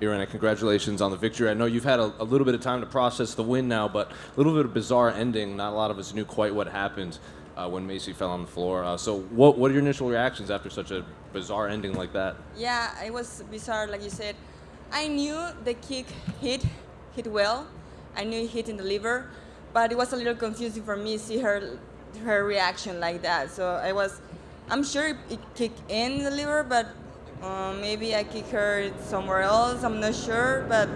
Irene, congratulations on the victory. I know you've had a little bit of time to process the win now, but a little bit of bizarre ending. Not a lot of us knew quite what happened when Macy fell on the floor. So what are your initial reactions after such a bizarre ending like that? Yeah, it was bizarre, like you said. I knew the kick hit well. I knew it hit in the liver, but it was a little confusing for me to see her reaction like that. So I'm sure it kicked in the liver, but maybe I kicked her somewhere else. I'm not sure, but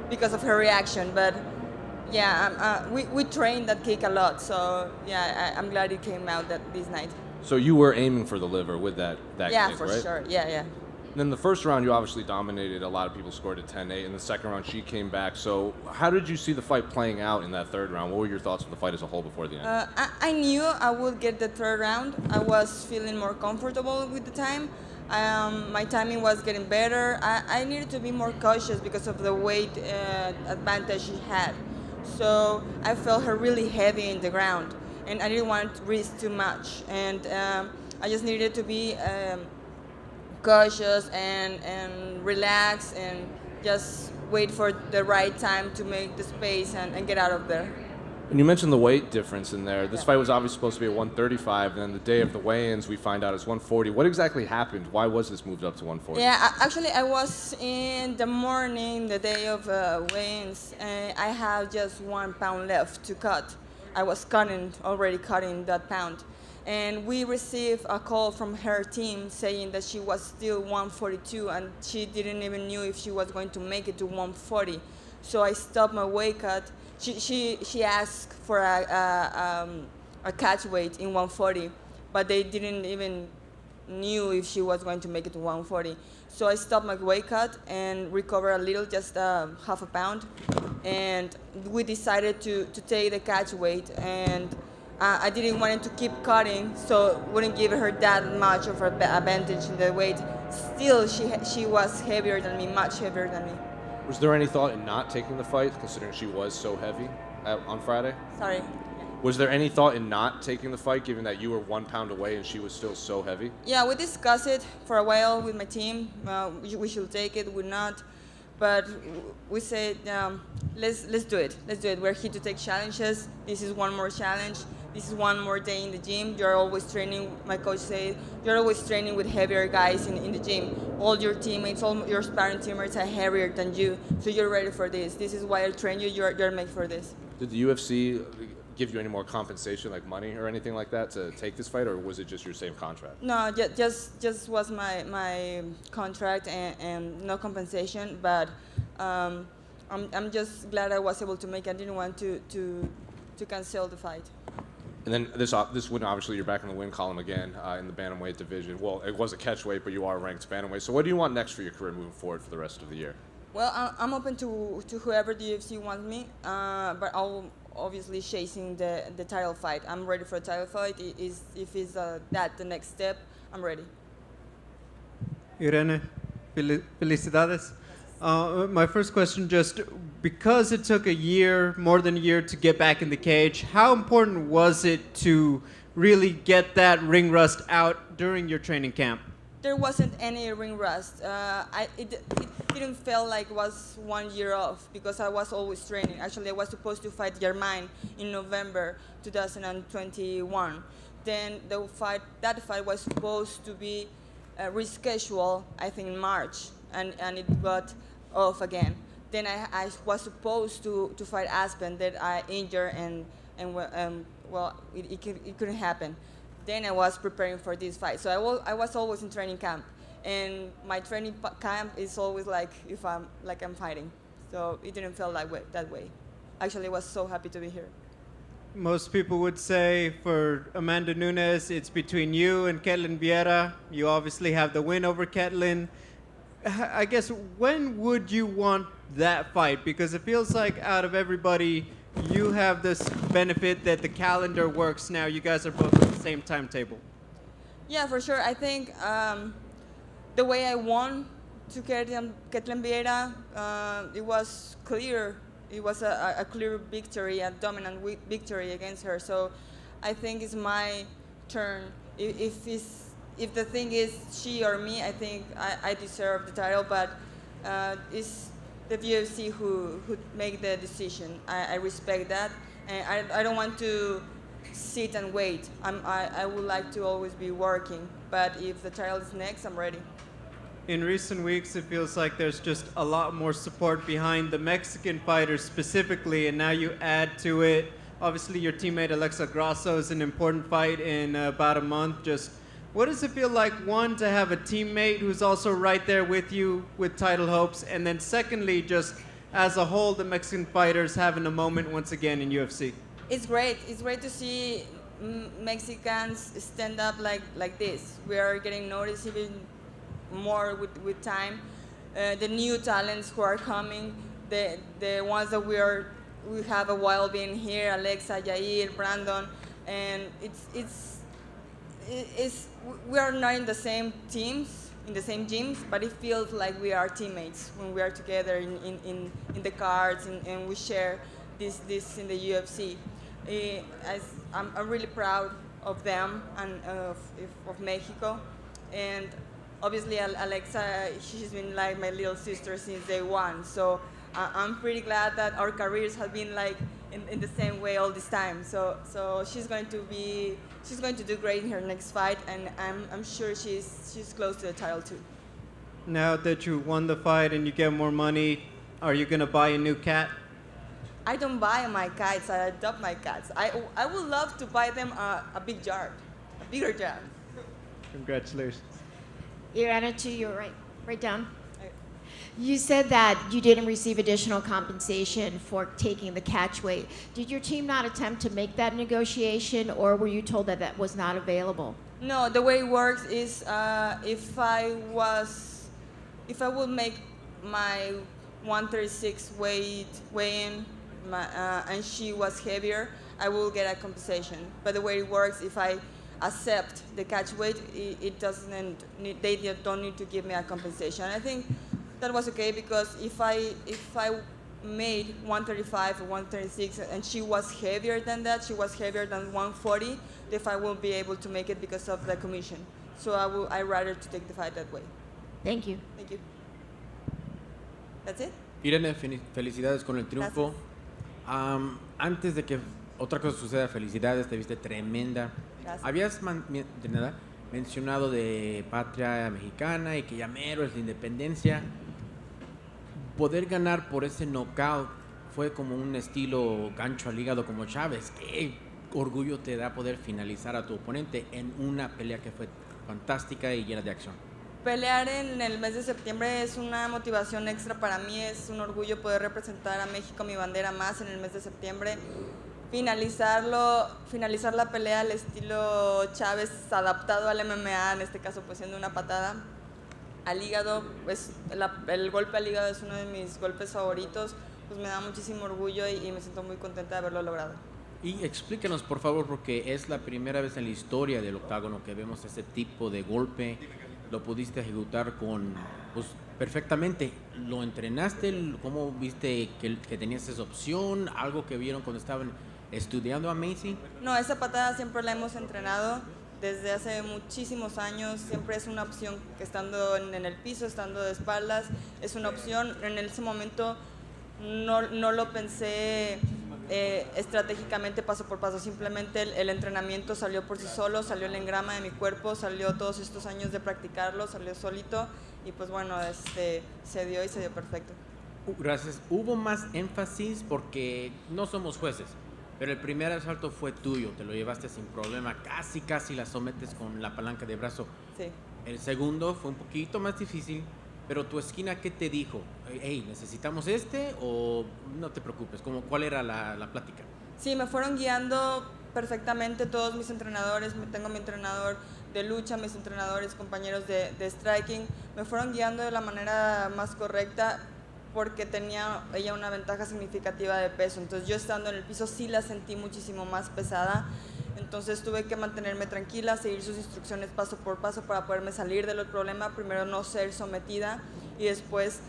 because of her reaction. But yeah, we trained that kick a lot, so yeah, I'm glad it came out this night. So you were aiming for the liver with that Yeah, kick, for right? sure. Yeah. And then the first round, you obviously dominated. A lot of people scored at 10-8. In the second round, she came back. So how did you see the fight playing out in that third round? What were your thoughts of the fight as a whole before the end? I knew I would get the third round. I was feeling more comfortable with the time. My timing was getting better. I needed to be more cautious because of the weight advantage she had. So I felt her really heavy in the ground, and I didn't want to risk too much. And I just needed to be cautious and relax and just wait for the right time to make the space and get out of there. And you mentioned the weight difference in there. This Yeah. fight was obviously supposed to be at 135, and then the day of the weigh-ins, we find out it's 140. What exactly happened? Why was this moved up to 140? Yeah, actually, I was in the morning, the day of weigh-ins, and I have just 1 pound left to cut. I was already cutting that pound. And we received a call from her team saying that she was still 142, and she didn't even knew if she was going to make it to 140. So I stopped my weight cut. She asked for a catch weight in 140, but they didn't even knew if she was going to make it to 140. So I stopped my weight cut and recovered a little, just half a pound. And we decided to take the catch weight, and I didn't want it to keep cutting, so wouldn't give her that much of an advantage in the weight. Still, she was heavier than me, much heavier than me. Was there any thought in not taking the fight, considering she was so heavy on Friday? Sorry. Was there any thought in not taking the fight, given that you were 1 pound away and she was still so heavy? Yeah, we discussed it for a while with my team. We should take it, we not. But we said, let's do it. Let's do it. We're here to take challenges. This is one more challenge. This is one more day in the gym. You're always training, my coach said, you're always training with heavier guys in the gym. All your teammates, all your sparring teammates are heavier than you, so you're ready for this. This is why I train you, you're made for this. Did the UFC give you any more compensation, like money or anything like that, to take this fight, or was it just your same contract? No, just was my contract and no compensation, but I'm just glad I was able to make it. I didn't want to cancel the fight. And then this win, obviously, you're back in the win column again in the bantamweight division. Well, it was a catchweight, but you are ranked bantamweight. So what do you want next for your career moving forward for the rest of the year? Well, I'm open to whoever the UFC wants me, but I'll obviously chasing the title fight. I'm ready for a title fight. If it's that the next step, I'm ready. Irene, felicidades. My first question, just because it took more than a year to get back in the cage, how important was it to really get that ring rust out during your training camp? There wasn't any ring rust. It didn't feel like it was 1 year off because I was always training. Actually, I was supposed to fight Germain in November 2021. Then that fight was supposed to be rescheduled, I think, in March, and it got off again. Then I was supposed to fight Aspen, that I injured and well, it couldn't happen. Then I was preparing for this fight. So I was always in training camp, and my training camp is always like if I'm fighting. So it didn't feel that way. Actually, I was so happy to be here. Most people would say for Amanda Nunes, it's between you and Ketlin Vieira. You obviously have the win over Ketlin. I guess, when would you want that fight? Because it feels like out of everybody, you have this benefit that the calendar works now. You guys are both on the same timetable. Yeah, for sure. I think the way I won to Ketlin Vieira, it was clear. It was a clear victory, a dominant victory against her. So I think it's my turn. If the thing is she or me, I think I deserve the title. But it's the UFC who make the decision. I respect that, and I don't want to sit and wait. I would like to always be working, but if the title is next, I'm ready. In recent weeks, it feels like there's just a lot more support behind the Mexican fighters specifically, and now you add to it. Obviously, your teammate Alexa Grasso is an important fight in about a month. Just what does it feel like, one, to have a teammate who's also right there with you with title hopes, and then secondly, just as a whole, the Mexican fighters having a moment once again in UFC? It's great. It's great to see Mexicans stand up like this. We are getting noticed even more with time. The new talents who are coming, the ones that we have a while being here, Alexa, Jair, Brandon, and we are not in the same teams, in the same gyms, but it feels like we are teammates when we are together in the cards and we share this in the UFC. I'm really proud of them and of Mexico, and obviously Alexa, she's been like my little sister since day one. So I'm pretty glad that our careers have been like in the same way all this time. So she's going to do great in her next fight, and I'm sure she's close to the title too. Now that you won the fight and you get more money, are you gonna buy a new cat? I don't buy my cats, I adopt my cats. I would love to buy them a big jar, a bigger jar. Congratulations. Irene, to your right down. You said that you didn't receive additional compensation for taking the catch weight. Did your team not attempt to make that negotiation, or were you told that that was not available? No, the way it works is if I would make my 136 weigh-in, and she was heavier, I will get a compensation. But the way it works, if I accept the catch weight, they don't need to give me a compensation. I think that was okay, because if I made 135 or 136 and she was heavier than that, she was heavier than 140, the fight won't be able to make it because of the commission. So I rather to take the fight that way. Thank you. Thank you. That's it. Irene, felicidades con el triunfo. Antes de que otra cosa suceda, felicidades, te viste tremenda. Gracias. Habías de nada mencionado de patria mexicana y que ya mero es la independencia. Poder ganar por ese knockout fue como un estilo gancho al hígado como Chávez. ¿Qué orgullo te da poder finalizar a tu oponente en una pelea que fue fantástica y llena de acción? Pelear en el mes de septiembre es una motivación extra para mí, es un orgullo poder representar a México, mi bandera más en el mes de septiembre. Finalizar la pelea al estilo Chávez, adaptado al MMA, en este caso pues siendo una patada al hígado, pues el golpe al hígado es uno de mis golpes favoritos, pues me da muchísimo orgullo y me siento muy contenta de haberlo logrado. Y explícanos por favor, porque es la primera vez en la historia del octágono que vemos ese tipo de golpe. Lo pudiste ejecutar perfectamente. ¿Lo entrenaste? ¿Cómo viste que tenías esa opción? ¿Algo que vieron cuando estaban estudiando a Macy? No, esa patada siempre la hemos entrenado desde hace muchísimos años. Siempre es una opción que estando en el piso, estando de espaldas, es una opción. En ese momento no lo pensé estratégicamente paso por paso, simplemente el entrenamiento salió por sí solo, salió el engrama de mi cuerpo, salió todos estos años de practicarlo, salió solito y pues bueno, se dio y se dio perfecto. Gracias. Hubo más énfasis porque no somos jueces, pero el primer asalto fue tuyo, te lo llevaste sin problema, casi la sometes con la palanca de brazo. Sí. El segundo fue un poquito más difícil, pero tu esquina, ¿qué te dijo? Hey, ¿necesitamos o no te preocupes? ¿Cuál era la plática? Sí, me fueron guiando perfectamente todos mis entrenadores. Tengo mi entrenador de lucha, mis entrenadores, compañeros de striking. Me fueron guiando de la manera más correcta porque tenía ella una ventaja significativa de peso. Entonces yo estando en el piso sí la sentí muchísimo más pesada. Entonces tuve que mantenerme tranquila, seguir sus instrucciones paso por paso para poderme salir del problema. Primero no ser sometida y después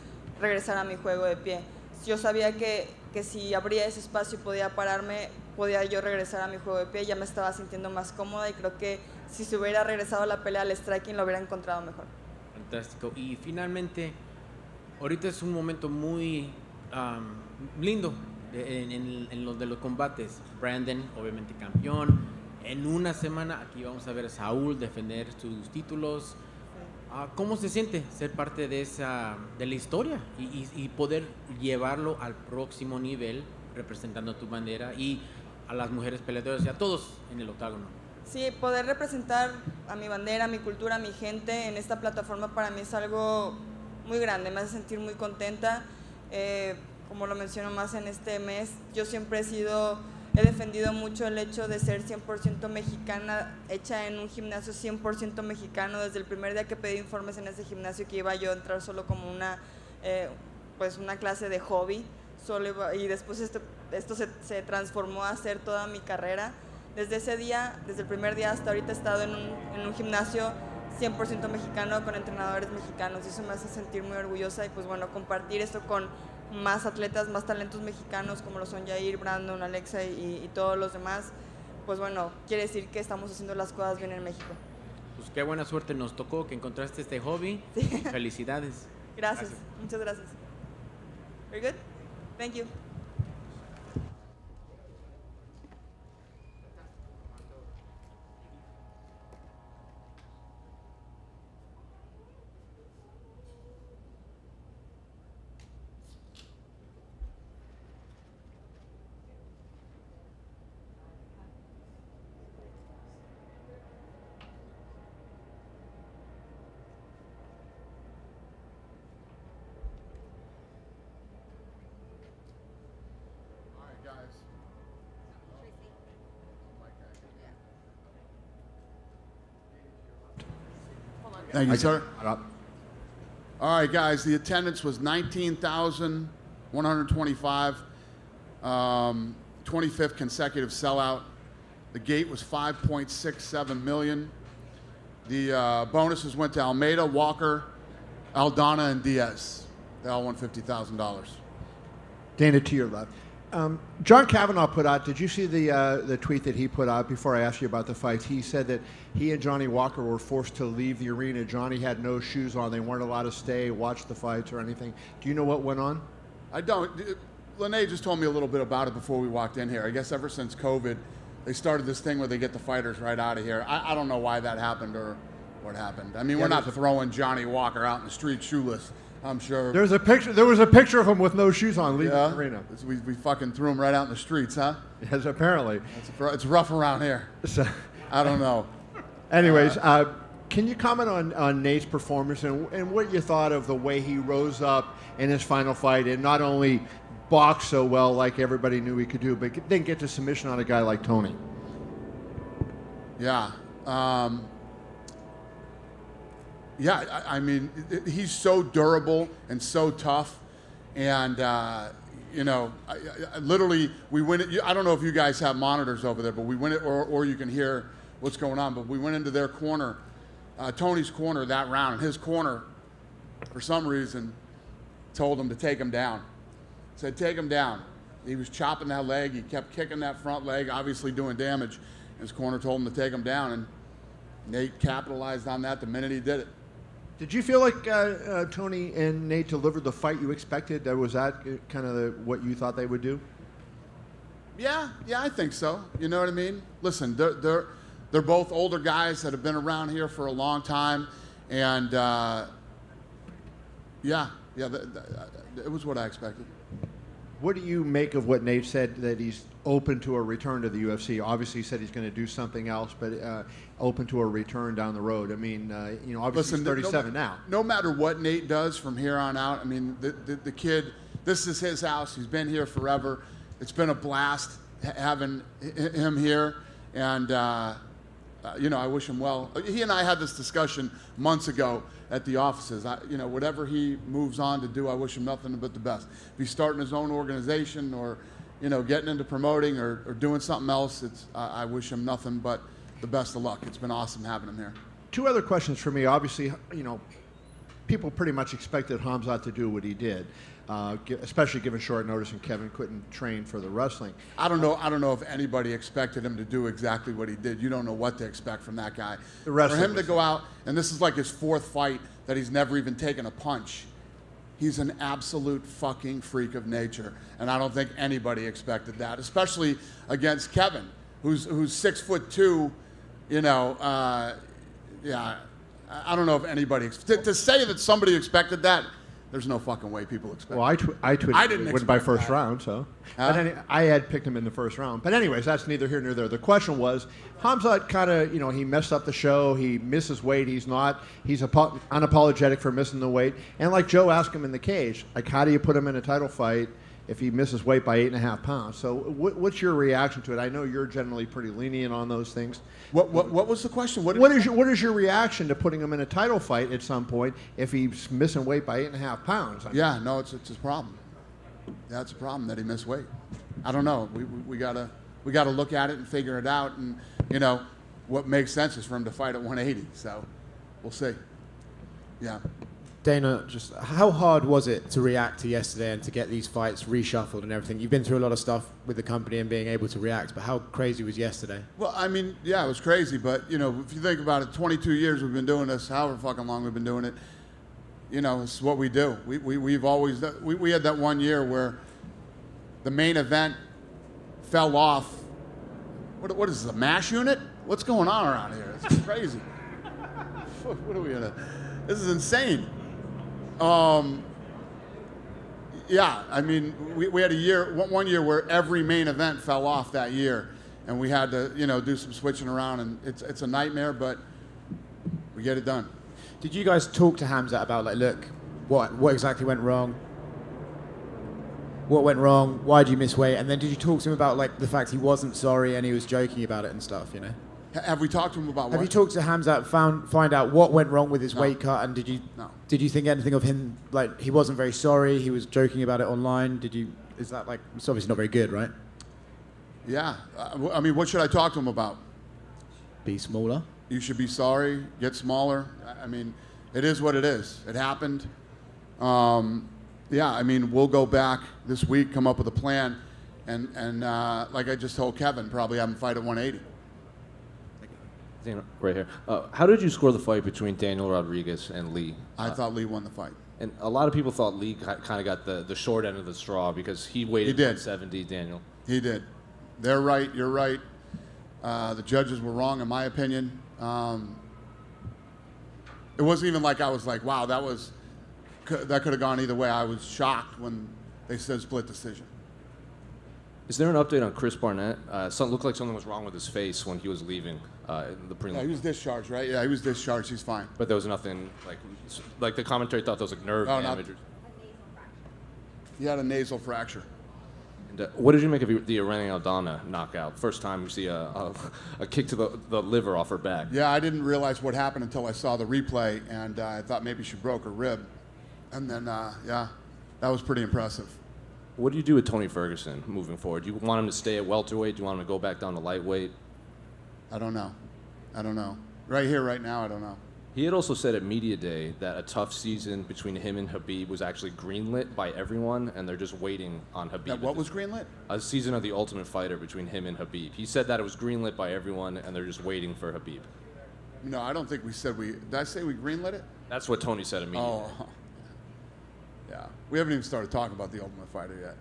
regresar a mi juego de pie. Yo sabía que si abría ese espacio y podía pararme, podía yo regresar a mi juego de pie. Ya me estaba sintiendo más cómoda y creo que si se hubiera regresado a la pelea al striking lo hubiera encontrado mejor. Fantástico. Y finalmente, ahorita es un momento muy lindo en los de los combates. Brandon, obviamente campeón. En una semana aquí vamos a ver a Saúl defender sus títulos. ¿Cómo se siente ser parte de la historia y poder llevarlo al próximo nivel representando tu bandera y a las mujeres peleadoras y a todos en el octágono? Sí, poder representar a mi bandera, a mi cultura, a mi gente en esta plataforma para mí es algo muy grande, me hace sentir muy contenta. Como lo menciono más en este mes, yo siempre he defendido mucho el hecho de ser 100% mexicana, hecha en un gimnasio 100% mexicano. Desde el primer día que pedí informes en ese gimnasio, que iba yo a entrar solo como una clase de hobby, y después esto se transformó a ser toda mi carrera. Desde ese día, desde el primer día hasta ahorita he estado en un gimnasio 100% mexicano, con entrenadores mexicanos, y eso me hace sentir muy orgullosa. Y pues bueno, compartir esto con más atletas, más talentos mexicanos como lo son Jair, Brandon, Alexa y todos los demás, pues bueno, quiere decir que estamos haciendo las cosas bien en México. Pues qué buena suerte nos tocó que encontraste este hobby. Sí. Felicidades. Gracias, muchas gracias. Very good. Thank you. Thank you, sir. All right, guys, the attendance was 19,125, 25th consecutive sellout. The gate was 5.67 million. The bonuses went to Almeida, Walker, Aldana, and Diaz. They all won $50,000. Dana, to your left. John Kavanaugh put out, did you see the tweet that he put out before I asked you about the fight? He said that he and Johnny Walker were forced to leave the arena. Johnny had no shoes on. They weren't allowed to stay, watch the fights or anything. Do you know what went on? I don't. Lene just told me a little bit about it before we walked in here. I guess ever since COVID, they started this thing where they get the fighters right out of here. I don't know why that happened or what happened. I mean, we're not throwing Johnny Walker out in the street shoeless, I'm sure. There was a picture of him with no shoes on leaving the arena. We fucking threw him right out in the streets, huh? Yes, apparently. It's rough around here. So, I don't know. Anyways, can you comment on Nate's performance and what you thought of the way he rose up in his final fight and not only boxed so well like everybody knew he could do, but then get to submission on a guy like Tony? Yeah. I mean, he's so durable and so tough. And, literally, we went. I don't know if you guys have monitors over there, but we went, or you can hear what's going on. But we went into their corner, Tony's corner that round. And his corner, for some reason, told him to take him down. Said, take him down. He was chopping that leg. He kept kicking that front leg, obviously doing damage. His corner told him to take him down. And Nate capitalized on that the minute he did it. Did you feel like Tony and Nate delivered the fight you expected? Was that kind of what you thought they would do? Yeah, I think so. You know what I mean? Listen, they're both older guys that have been around here for a long time, and it was what I expected. What do you make of what Nate said, that he's open to a return to the UFC? Obviously, he said he's going to do something else, but open to a return down the road. I mean, obviously he's 37 now. No matter what Nate does from here on out, I mean, the kid, this is his house. He's been here forever. It's been a blast having him here, and I wish him well. He and I had this discussion months ago at the offices. Whatever he moves on to do, I wish him nothing but the best. If he's starting his own organization or, getting into promoting or doing something else, I wish him nothing but the best of luck. It's been awesome having him here. Two other questions for me. Obviously, people pretty much expected Khamzat to do what he did, especially given short notice and Kevin couldn't train for the wrestling. I don't know if anybody expected him to do exactly what he did. You don't know what to expect from that guy. For him to go out, and this is like his fourth fight that he's never even taken a punch. He's an absolute fucking freak of nature, and I don't think anybody expected that, especially against Kevin, who's 6'2", you know. Yeah, I don't know if anybody to say that somebody expected that. There's no fucking way people expect. Well, I tweeted I didn't he win by expect first that. round, so. Huh? But I had picked him in the first round. But anyways, that's neither here nor there. The question was, Khamzat kind of, you know, he messed up the show. He misses weight. He's unapologetic for missing the weight. And like Joe asked him in the cage, like, how do you put him in a title fight if he misses weight by 8.5 pounds? So what's your reaction to it? I know you're generally pretty lenient on those things. What was the question? What is your reaction to putting him in a title fight at some point if he's missing weight by 8.5 pounds? Yeah, no, it's a problem. Yeah, it's a problem that he missed weight. I don't know. We gotta look at it and figure it out. And you know, what makes sense is for him to fight at 180. So we'll see. Yeah. Dana, just how hard was it to react to yesterday and to get these fights reshuffled and everything? You've been through a lot of stuff with the company and being able to react, but how crazy was yesterday? Well, I mean, yeah, it was crazy, but you know, if you think about it, 22 years we've been doing this, however fucking long we've been doing it. You know, it's what we do. We've always we had that one year where the main event fell off. What is this, a MASH unit? What's going on around here? It's crazy. What are we in a? This is insane. Yeah, I mean, we had one year where every main event fell off that year, and we had to, you know, do some switching around, and it's a nightmare, but we get it done. Did you guys talk to Khamzat about, like, look, what exactly went wrong? What went wrong? Why did you miss weight? And then did you talk to him about, like, the fact he wasn't sorry and he was joking about it and stuff, you know? Have we talked to him about what? Have you talked to Khamzat, find out what went wrong with his No. weight cut, and did No. you think anything of him, like, he wasn't very sorry, he was joking about it online? Is that, like, it's obviously not very good, right? Yeah. I mean, what should I talk to him about? Be smaller. You should be sorry, get smaller. I mean, it is what it is. It happened. Yeah, I mean, we'll go back this week, come up with a plan, and like I just told Kevin, probably have him fight at 180. Dana, right here. How did you score the fight between Daniel Rodriguez and Lee? I thought Lee won the fight. And a lot of people thought Lee kind of got the short end of the straw because he weighed He did. 170, Daniel. He did. They're right. You're right. The judges were wrong, in my opinion. It wasn't even like I was like, wow, that could have gone either way. I was shocked when they said split decision. Is there an update on Chris Barnett? Looked like something was wrong with his face when he was leaving in the prelim. Yeah, he was discharged, right? Yeah, he was discharged. He's fine. But there was nothing like the commentary thought there was like nerve damage. He had a nasal fracture. And, what did you make of the Irene Aldana knockout? First time we see a kick to the liver off her back. Yeah, I didn't realize what happened until I saw the replay, and I thought maybe she broke her rib. And then, yeah, that was pretty impressive. What do you do with Tony Ferguson moving forward? Do you want him to stay at welterweight? Do you want him to go back down to lightweight? I don't know. Right here, right now, I don't know. He had also said at Media Day that a tough season between him and Khabib was actually greenlit by everyone, and they're just waiting on Khabib. That what was greenlit? A season of The Ultimate Fighter between him and Khabib. He said that it was greenlit by everyone, and they're just waiting for Khabib. No, I don't think we said we... Did I say we greenlit it? That's what Tony said at Media Day. Oh, yeah. We haven't even started talking about The Ultimate Fighter yet.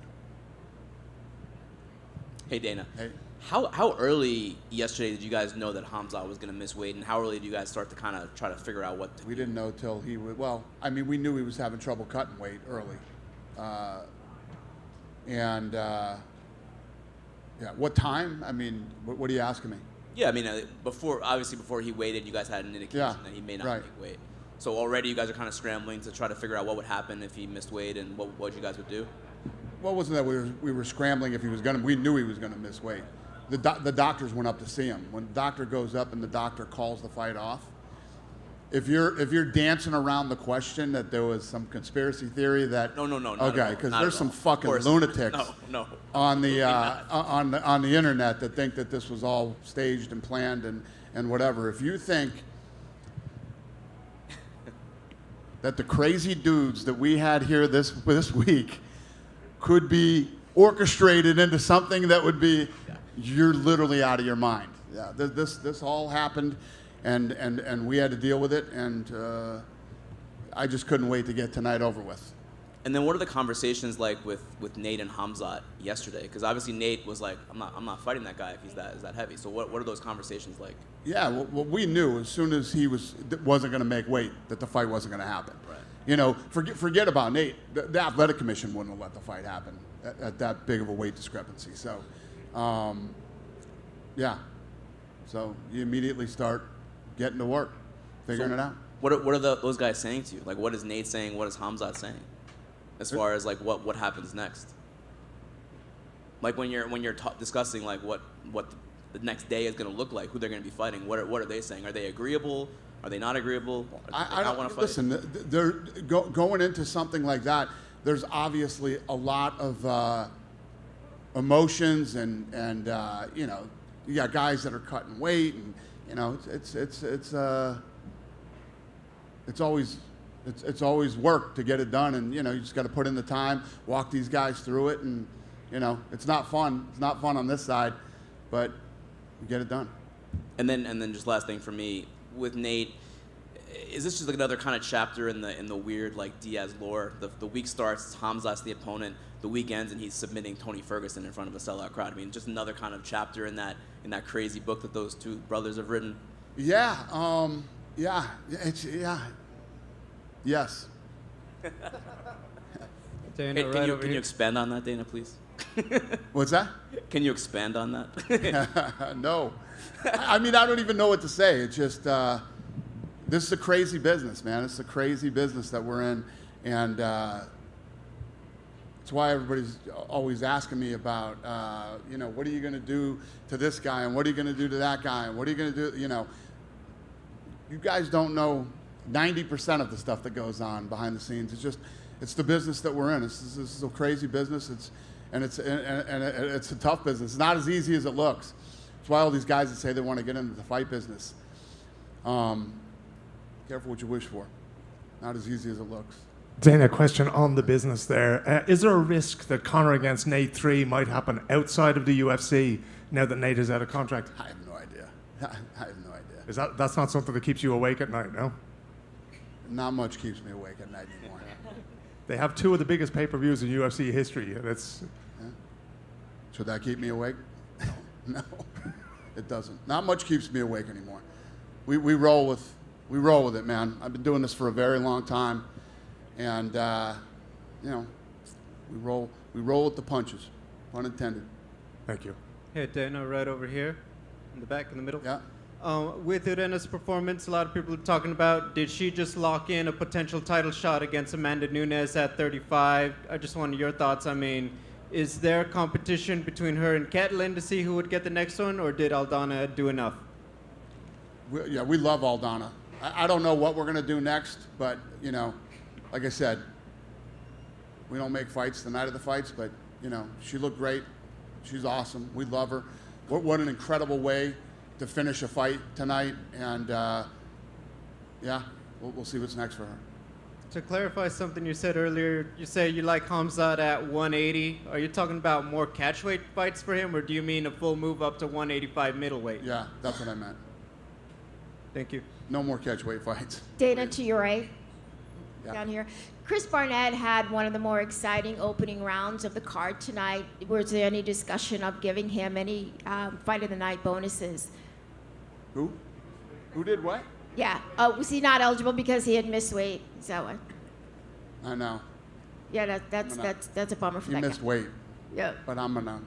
Hey, Dana. Hey. How early yesterday did you guys know that Khamzat was going to miss weight, and how early did you guys start to kind of try to figure out what to We do? didn't know till he would... Well, I mean, we knew he was having trouble cutting weight early. Yeah, what time? I mean, what are you asking me? Yeah, I mean, before he waited, you guys had an indication Yeah, that he may not right. make weight. So already you guys are kind of scrambling to try to figure out what would happen if he missed weight and what you guys would do? Well, wasn't that we were scrambling if he was going to... We knew he was going to miss weight. The doctors went up to see him. When the doctor goes up and the doctor calls the fight off, if you're dancing around the question that there was some conspiracy theory that... No. Okay, because there's some fucking course. lunatics No. on the on the internet that think that this was all staged and planned and whatever. If you think that the crazy dudes that we had here this week could be orchestrated into something that would be... You're literally out of your mind. Yeah, this all happened, and we had to deal with it, and I just couldn't wait to get tonight over with. And then what are the conversations like with Nate and Khamzat yesterday? Because obviously Nate was like, I'm not fighting that guy if he's that heavy. So what are those conversations like? Yeah, well, we knew as soon as he wasn't going to make weight that the fight wasn't going to happen. Right. You know, forget about Nate. The athletic commission wouldn't have let the fight happen at that big of a weight discrepancy. So, yeah. So you immediately start getting to work, figuring it out. What are those guys saying to you? Like, what is Nate saying? What is Khamzat saying? As far as like what happens next? Like when you're discussing like what the next day is going to look like, who they're going to be fighting. What are they saying? Are they agreeable? Are they not agreeable? I don't want to fight. listen. They're going into something like that. There's obviously a lot of emotions and you know, you got guys that are cutting weight, and you know, it's always work to get it done, and you know, you just got to put in the time, walk these guys through it, and you know, it's not fun. It's not fun on this side, but you get it done. And then just last thing for me with Nate, is this just like another kind of chapter in the weird like Diaz lore? The week starts, Khamzat's the opponent. The week ends, and he's submitting Tony Ferguson in front of a sellout crowd. I mean, just another kind of chapter in that crazy book that those two brothers have written. Yeah. Yes. Dana, Can you expand on that, Dana, please? What's that? Can you expand on that? No. I mean, I don't even know what to say. It's just, this is a crazy business, man. It's a crazy business that we're in. And it's why everybody's always asking me about, you know, what are you going to do to this guy? And what are you going to do to that guy? And what are you going to do? You know, you guys don't know 90% of the stuff that goes on behind the scenes. It's the business that we're in. This is a crazy business. It's a tough business. It's not as easy as it looks. That's why all these guys that say they want to get into the fight business. Careful what you wish for. Not as easy as it looks. Dana, question on the business there. Is there a risk that Conor against Nate 3 might happen outside of the UFC now that Nate is out of contract? I have no idea. I have no idea. That's not something that keeps you awake at night, no? Not much keeps me awake at night anymore. They have two of the biggest pay-per-views in UFC history, and it's... Yeah. Should that keep me awake? No, it doesn't. Not much keeps me awake anymore. We roll with it, man. I've been doing this for a very long time, and you know, we roll with the punches, pun intended. Thank you. Hey, Dana, right over here, in the back, in the middle. Yeah. With Irene's performance, a lot of people are talking about, did she just lock in a potential title shot against Amanda Nunes at 35? I just wanted your thoughts. I mean, is there competition between her and Ketlin to see who would get the next one, or did Aldana do enough? We love Aldana. I don't know what we're going to do next, but, you know, like I said, we don't make fights the night of the fights, but, you know, she looked great. She's awesome. We love her. What an incredible way to finish a fight tonight, and yeah, we'll see what's next for her. To clarify something you said earlier, you say you like Khamzat at 180. Are you talking about more catchweight fights for him, or do you mean a full move up to 185 middleweight? Yeah, that's what I meant. Thank you. No more catchweight fights. Dana, to your right, Yeah. down here. Chris Barnett had one of the more exciting opening rounds of the card tonight. Was there any discussion of giving him any fight of the night bonuses? Who did what? Yeah. Was he not eligible because he had missed weight? Is that what? I know. Yeah, that's a bummer for He that missed guy. weight, Yeah. but I'm gonna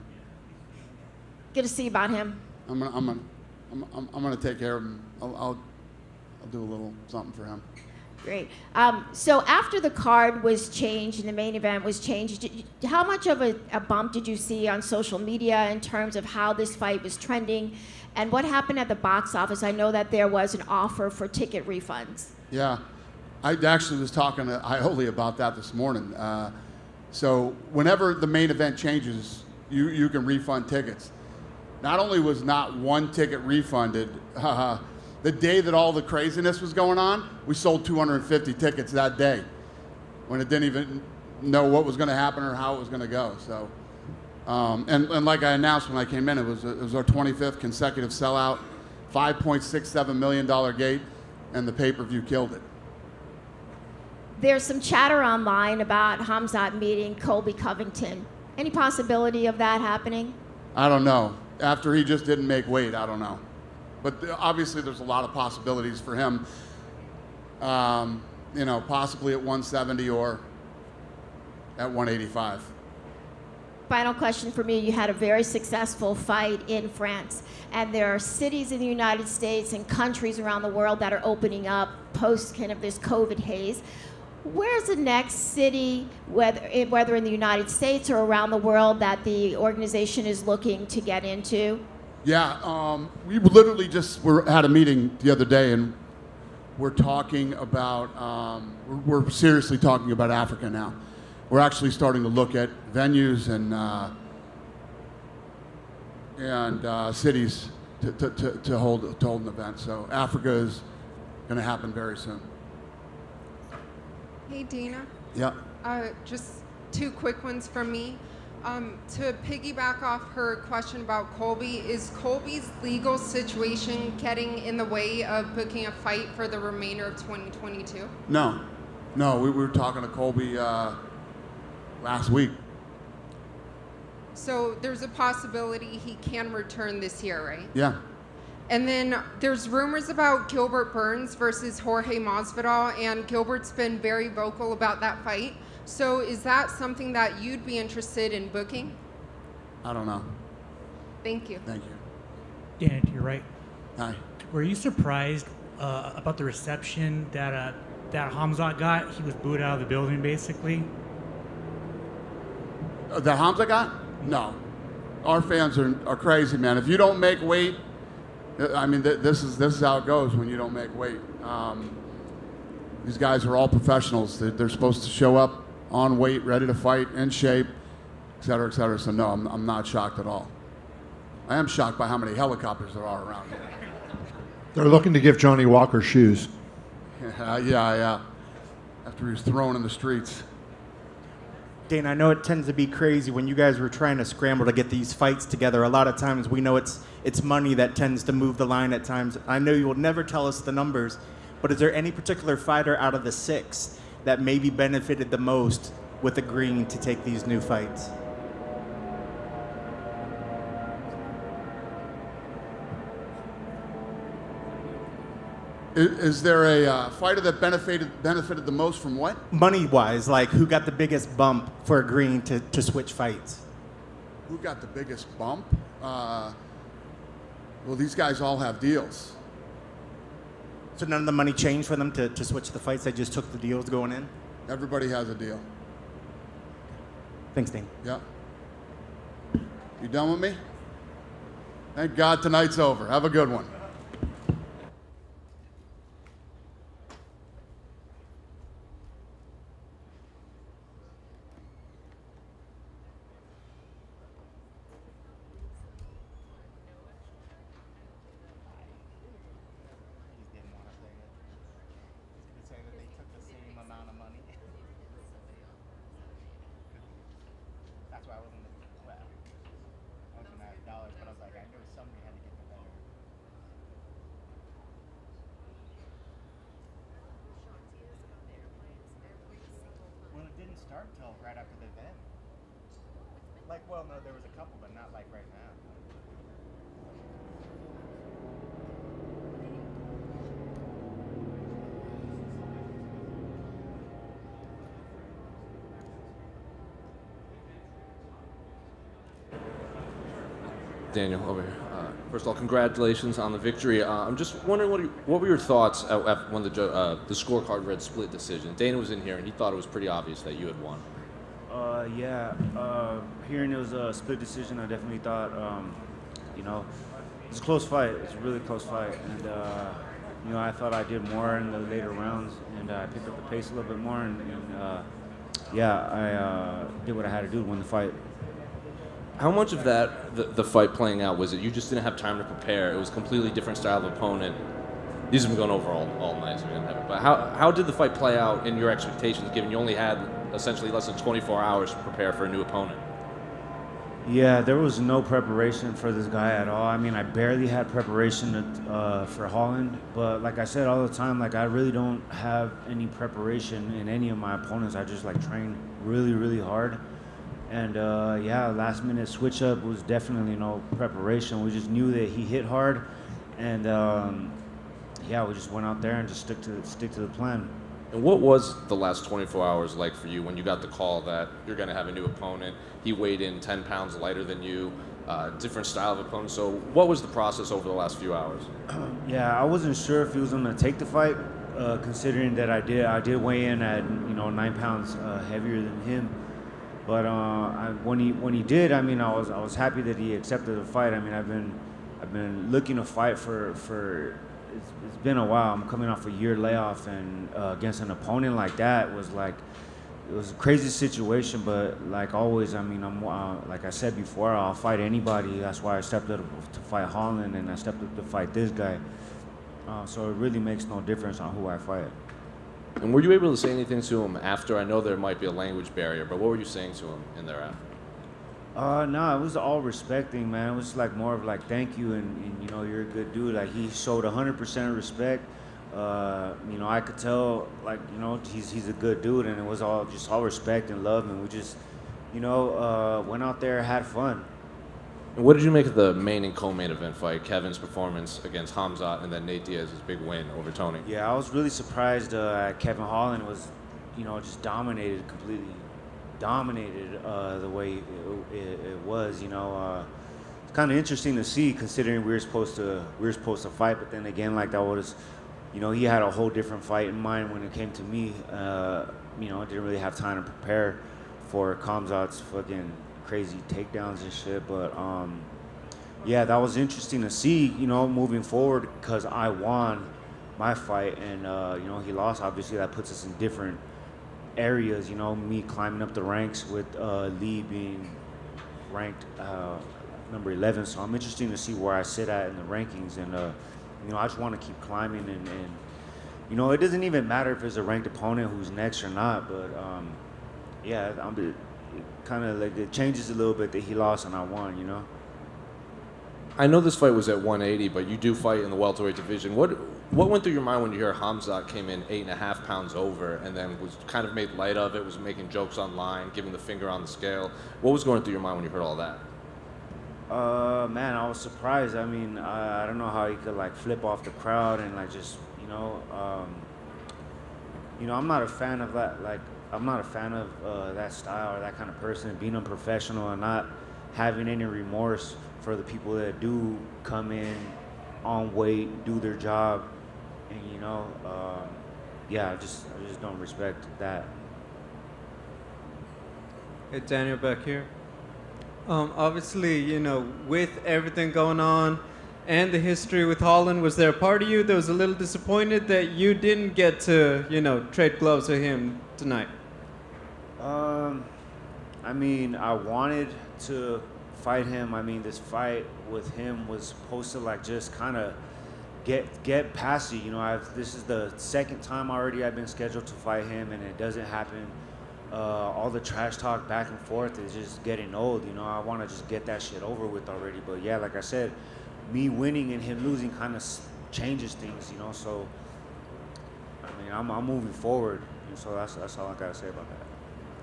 Good to see about him. take care of him. I'll do a little something for him. Great. So after the card was changed and the main event was changed, how much of a bump did you see on social media in terms of how this fight was trending? And what happened at the box office? I know that there was an offer for ticket refunds. Yeah, I actually was talking to Ioli about that this morning. So whenever the main event changes, you can refund tickets. Not only was not one ticket refunded, the day that all the craziness was going on, we sold 250 tickets that day when it didn't even know what was going to happen or how it was going to go. So, and like I announced when I came in, it was our 25th consecutive sellout, $5.67 million gate, and the pay-per-view killed it. There's some chatter online about Khamzat meeting Colby Covington. Any possibility of that happening? I don't know. After he just didn't make weight, I don't know. But obviously there's a lot of possibilities for him. Possibly at 170 or at 185. Final question for me. You had a very successful fight in France, and there are cities in the United States and countries around the world that are opening up post kind of this COVID haze. Where's the next city, whether in the United States or around the world, that the organization is looking to get into? Yeah, we literally just had a meeting the other day, and we're talking about, we're seriously talking about Africa now. We're actually starting to look at venues and cities to hold an event. So Africa is going to happen very soon. Hey, Dana. Yeah. Just two quick ones from me. To piggyback off her question about Colby, is Colby's legal situation getting in the way of booking a fight for the remainder of 2022? No, we were talking to Colby last week. So there's a possibility he can return this year, right? Yeah. And then there's rumors about Gilbert Burns versus Jorge Masvidal, and Gilbert's been very vocal about that fight. So is that something that you'd be interested in booking? I don't know. Thank you. Thank you. Dan, to your right. Hi. Were you surprised about the reception that Khamzat got? He was booed out of the building, basically. The Khamzat got? No. Our fans are crazy, man. If you don't make weight, I mean, this is how it goes when you don't make weight. These guys are all professionals. They're supposed to show up on weight, ready to fight, in shape, et cetera, et cetera. So no, I'm not shocked at all. I am shocked by how many helicopters there are around here. They're looking to give Johnny Walker shoes. Yeah. After he was thrown in the streets. Dana, I know it tends to be crazy when you guys were trying to scramble to get these fights together. A lot of times we know it's money that tends to move the line at times. I know you will never tell us the numbers, but is there any particular fighter out of the 6 that maybe benefited the most with agreeing to take these new fights? Is there a fighter that benefited the most from what? Money-wise, like who got the biggest bump for agreeing to switch fights? Who got the biggest bump? Well, these guys all have deals. So none of the money changed for them to switch the fights? They just took the deals going in? Everybody has a deal. Thanks, Dane. Yeah. You done with me? Thank God tonight's over. Have a good one. Start till right after the event. Well, no, there was a couple, but not like right now. Daniel, over here. First of all, congratulations on the victory. I'm just wondering what were your thoughts when the scorecard read split decision? Dana was in here and he thought it was pretty obvious that you had won. Hearing it was a split decision, I definitely thought, it's a close fight. It's a really close fight, and I thought I did more in the later rounds, and I picked up the pace a little bit more, I did what I had to do to win the fight. How much of that, the fight playing out, was it you just didn't have time to prepare? It was a completely different style of opponent. These have been going over all night, so we didn't have it. But how did the fight play out in your expectations, given you only had essentially less than 24 hours to prepare for a new opponent? Yeah, there was no preparation for this guy at all. I mean, I barely had preparation for Holland, but like I said all the time, like I really don't have any preparation in any of my opponents. I just like train really, really hard. And yeah, last minute switch up was definitely no preparation. We just knew that he hit hard, and yeah, we just went out there and just stick to the plan. And what was the last 24 hours like for you when you got the call that you're going to have a new opponent? He weighed in 10 pounds lighter than you, different style of opponent. So what was the process over the last few hours? Yeah, I wasn't sure if he was going to take the fight, considering that I did weigh in at 9 pounds heavier than him. But when he did, I mean, I was happy that he accepted the fight. I mean, I've been looking to fight for it's been a while. I'm coming off a year layoff, and against an opponent like that it was a crazy situation. But like always, I mean, I'm like I said before, I'll fight anybody. That's why I stepped up to fight Holland, and I stepped up to fight this guy. So it really makes no difference on who I fight. And were you able to say anything to him after? I know there might be a language barrier, but what were you saying to him in there after? No, it was all respecting, man. It was like more of like thank you, and you're a good dude. Like he showed 100% respect. I could tell like he's a good dude, and it was all respect and love, and we just went out there, had fun. And what did you make of the main and co-main event fight, Kevin's performance against Khamzat, and then Nate Diaz's big win over Tony? Yeah, I was really surprised. Kevin Holland was just completely dominated the way it was. It's kind of interesting to see, considering we were supposed to fight, but then again, like that was, he had a whole different fight in mind when it came to me. I didn't really have time to prepare for Khamzat's fucking crazy takedowns and shit, but yeah, that was interesting to see, moving forward, because I won my fight, and he lost. Obviously, that puts us in different areas, me climbing up the ranks with Lee being ranked number 11, so I'm interested to see where I sit at in the rankings, and I just want to keep climbing, and it doesn't even matter if it's a ranked opponent who's next or not, but yeah, kind of like it changes a little bit that he lost and I won, I know this fight was at 180, but you do fight in the welterweight division. What went through your mind when you heard Khamzat came in 8.5 pounds over and then was kind of made light of it, was making jokes online, giving the finger on the scale? What was going through your mind when you heard all that? Man, I was surprised. I mean, I don't know how he could like flip off the crowd and like just, I'm not a fan of that. Like, I'm not a fan of that style or that kind of person, being unprofessional and not having any remorse for the people that do come in on weight, do their job, and yeah, I just don't respect that. Hey, Daniel, back here. Obviously, with everything going on and the history with Holland, was there a part of you that was a little disappointed that you didn't get to, trade gloves with him tonight? I mean, I wanted to fight him. I mean, this fight with him was supposed to like just kind of get past it. This is the second time already I've been scheduled to fight him, and it doesn't happen. All the trash talk back and forth is just getting old. I want to just get that shit over with already. But yeah, like I said, me winning and him losing kind of changes things. So I mean, I'm moving forward. So that's all I gotta say about that.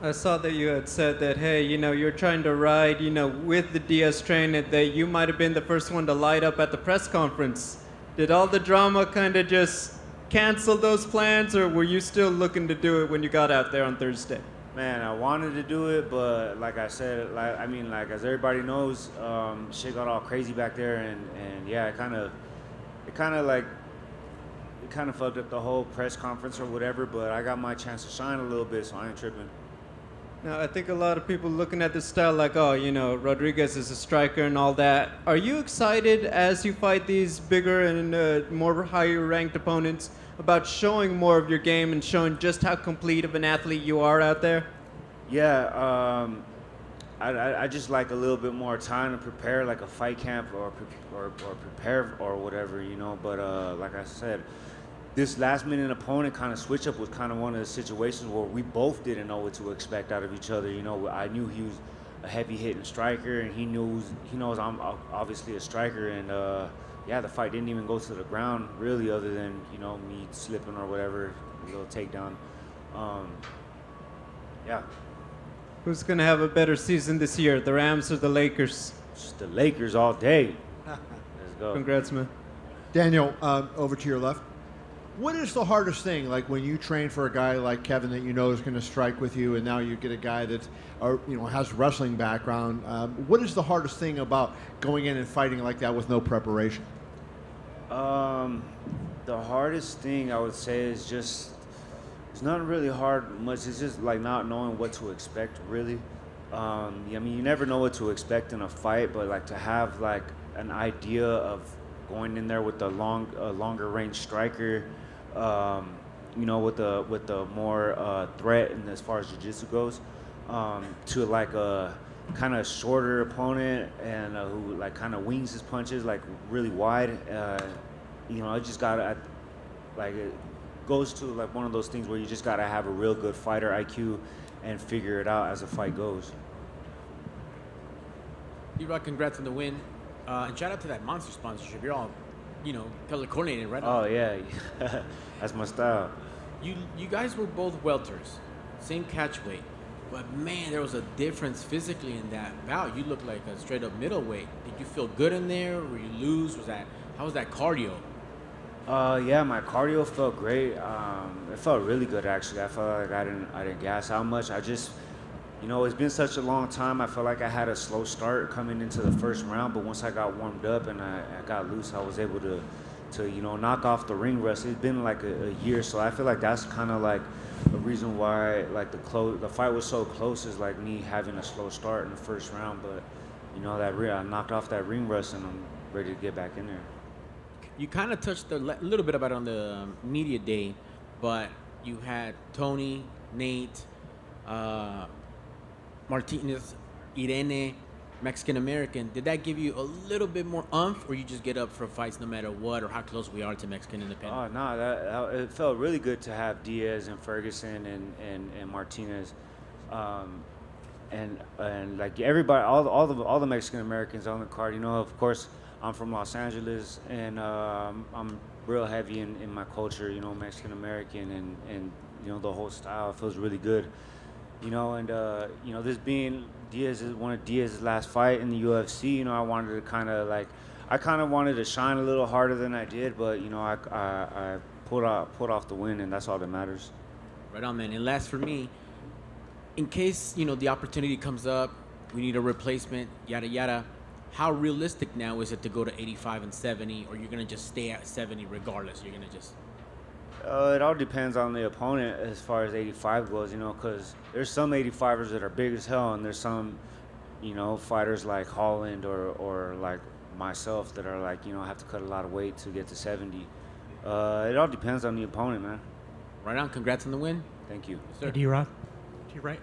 I saw that you had said that, hey, you're trying to ride, with the Diaz train, that you might have been the first one to light up at the press conference. Did all the drama kind of just cancel those plans, or were you still looking to do it when you got out there on Thursday? Man, I wanted to do it, but like I said, as everybody knows, shit got all crazy back there, and yeah, it kind of fucked up the whole press conference or whatever. But I got my chance to shine a little bit, so I ain't tripping. Now, I think a lot of people looking at this style like, oh, Rodriguez is a striker and all that. Are you excited as you fight these bigger and more higher ranked opponents about showing more of your game and showing just how complete of an athlete you are out there? Yeah, I just like a little bit more time to prepare, like a fight camp or prepare or whatever, But like I said, this last-minute opponent kind of switch-up was kind of one of the situations where we both didn't know what to expect out of each other. I knew he was a heavy hitting striker, and he knows I'm obviously a striker, and the fight didn't even go to the ground really, other than me slipping or whatever, a little takedown. Yeah. Who's going to have a better season this year, the Rams or the Lakers? Just the Lakers all day. Let's go. Congrats, man. Daniel, over to your left. What is the hardest thing, like when you train for a guy like Kevin that you know is going to strike with you, and now you get a guy that has wrestling background? What is the hardest thing about going in and fighting like that with no preparation? The hardest thing I would say is just, it's not really hard much. It's just like not knowing what to expect, really. I mean, you never know what to expect in a fight, but like to have like an idea of going in there with a longer range striker, with the more threat and as far as jiu-jitsu goes, to like a kind of shorter opponent and who like kind of wings his punches like really wide. I just gotta it goes to like one of those things where you just gotta have a real good fighter IQ and figure it out as the fight goes. D-Rock, congrats on the win. And shout out to that Monster sponsorship. You're all, color coordinated, right? Oh, yeah. That's my style. You guys were both welters, same catch weight. But, man, there was a difference physically in that bout. You looked like a straight-up middleweight. Did you feel good in there? Were you loose? How was that cardio? Yeah, my cardio felt great. It felt really good, actually. I felt like I didn't gas out much. I just... it's been such a long time. I felt like I had a slow start coming into the first round, but once I got warmed up and I got loose, I was able to knock off the ring rust. It's been like a year, so I feel like that's kind of like a reason why like the fight was so close, is like me having a slow start in the first round. But I knocked off that ring rust and I'm ready to get back in there. You kind of touched a little bit about it on the media day, but you had Tony, Nate, Martinez, Irene, Mexican-American. Did that give you a little bit more oomph, or you just get up for fights no matter what, or how close we are to Mexican independent? Oh, no, it felt really good to have Diaz and Ferguson and Martinez. And like everybody, all the Mexican-Americans on the card, of course, I'm from Los Angeles, and I'm real heavy in my culture, Mexican-American, and the whole style feels really good. This being one of Diaz's last fight in the UFC, I wanted to kind of wanted to shine a little harder than I did, but I pulled off the win, and that's all that matters. Right on, man. And last for me, in case the opportunity comes up, we need a replacement, yada yada. How realistic now is it to go to 85 and 70, or you're gonna just stay at 70 regardless? You're gonna just It all depends on the opponent as far as 85 goes, because there's some 85ers that are big as hell, and there's some, fighters like Holland or like myself that are like, have to cut a lot of weight to get to 70. It all depends on the opponent, man. Right on. Congrats on the win. Thank you. Yes, sir. D-Rock, to your right.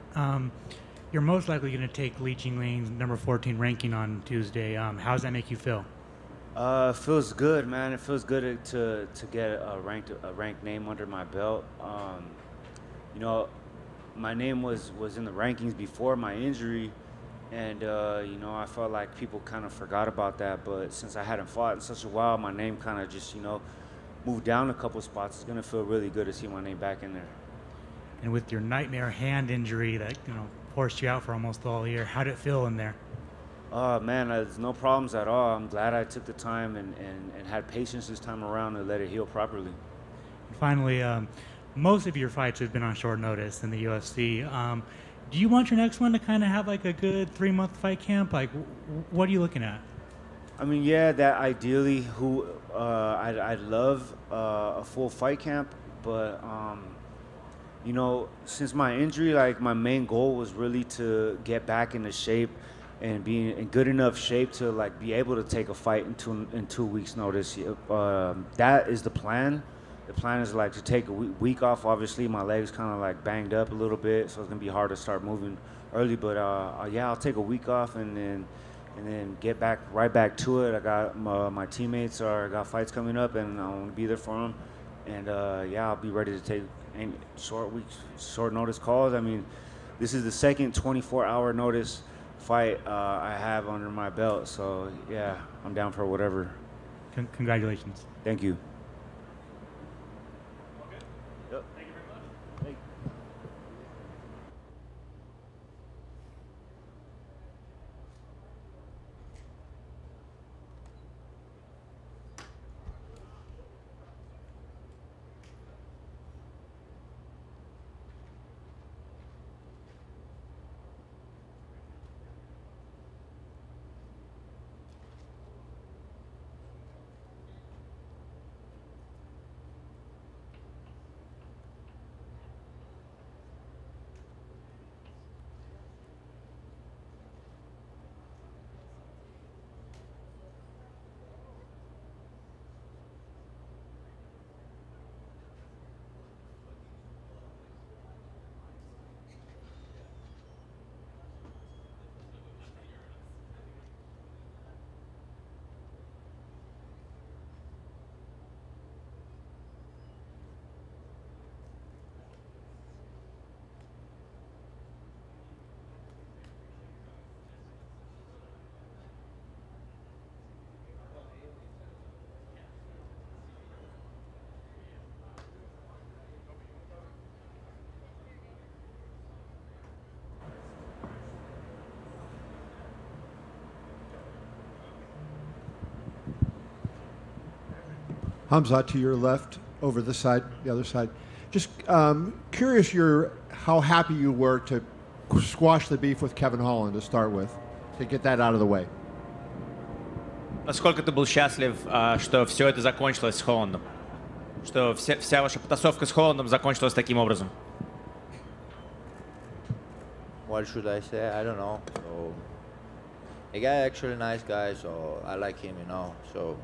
You're most likely going to take Li Jingling's number 14 ranking on Tuesday. How does that make you feel? It feels good, man. It feels good to get a ranked name under my belt. My name was in the rankings before my injury, and I felt like people kind of forgot about that. But since I hadn't fought in such a while, my name kind of just moved down a couple spots. It's gonna feel really good to see my name back in there. And with your nightmare hand injury that forced you out for almost all year, how did it feel in there? Oh, man, there's no problems at all. I'm glad I took the time and had patience this time around to let it heal properly. And finally, most of your fights have been on short notice in the UFC. Do you want your next one to kind of have like a good 3-month fight camp? Like, what are you looking at? I mean, yeah, that ideally, I'd love a full fight camp, but since my injury, like my main goal was really to get back into shape and be in good enough shape to like be able to take a fight in 2 weeks' notice. That is the plan. The plan is like to take a week off. Obviously, my legs kind of like banged up a little bit, so it's gonna be hard to start moving early. But I'll take a week off and then get right back to it. I got my teammates got fights coming up, and I want to be there for them. And I'll be ready to take any short notice calls. I mean, this is the second 24-hour notice fight I have under my belt. So yeah, I'm down for whatever. Congratulations. Thank you. Khamzat to your left, over the side, the other side. Just curious how happy you were to squash the beef with Kevin Holland to start with, to get that out of the way. Насколько ты был счастлив, что все это закончилось с Холландом? Что вся ваша потасовка с Холландом закончилась таким образом? What should I say? I don't know. So, the guy actually a nice guy, so I like him, So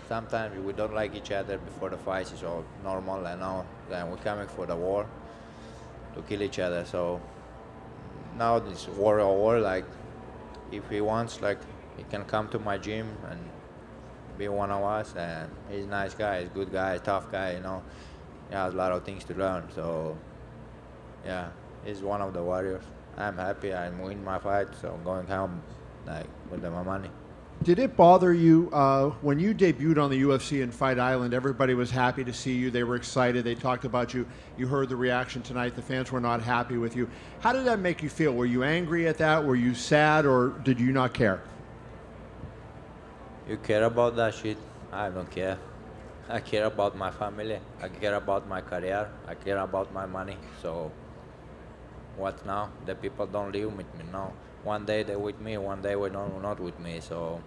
sometimes we don't like each other before the fights. It's all normal, Then we're coming for the war to kill each other. So now this war over. Like, if he wants, he can come to my gym and be one of us. And he's a nice guy, he's a good guy, tough guy. He has a lot of things to learn. So yeah, he's one of the warriors. I'm happy. I'm winning my fight, so I'm going home with my money. Did it bother you when you debuted on the UFC in Fight Island? Everybody was happy to see you. They were excited. They talked about you. You heard the reaction tonight. The fans were not happy with you. How did that make you feel? Were you angry at that? Were you sad, or did you not care? You care about that shit? I don't care. I care about my family. I care about my career. I care about my money. So what now? The people don't live with me now. One day they're with me, one day we're not with me. So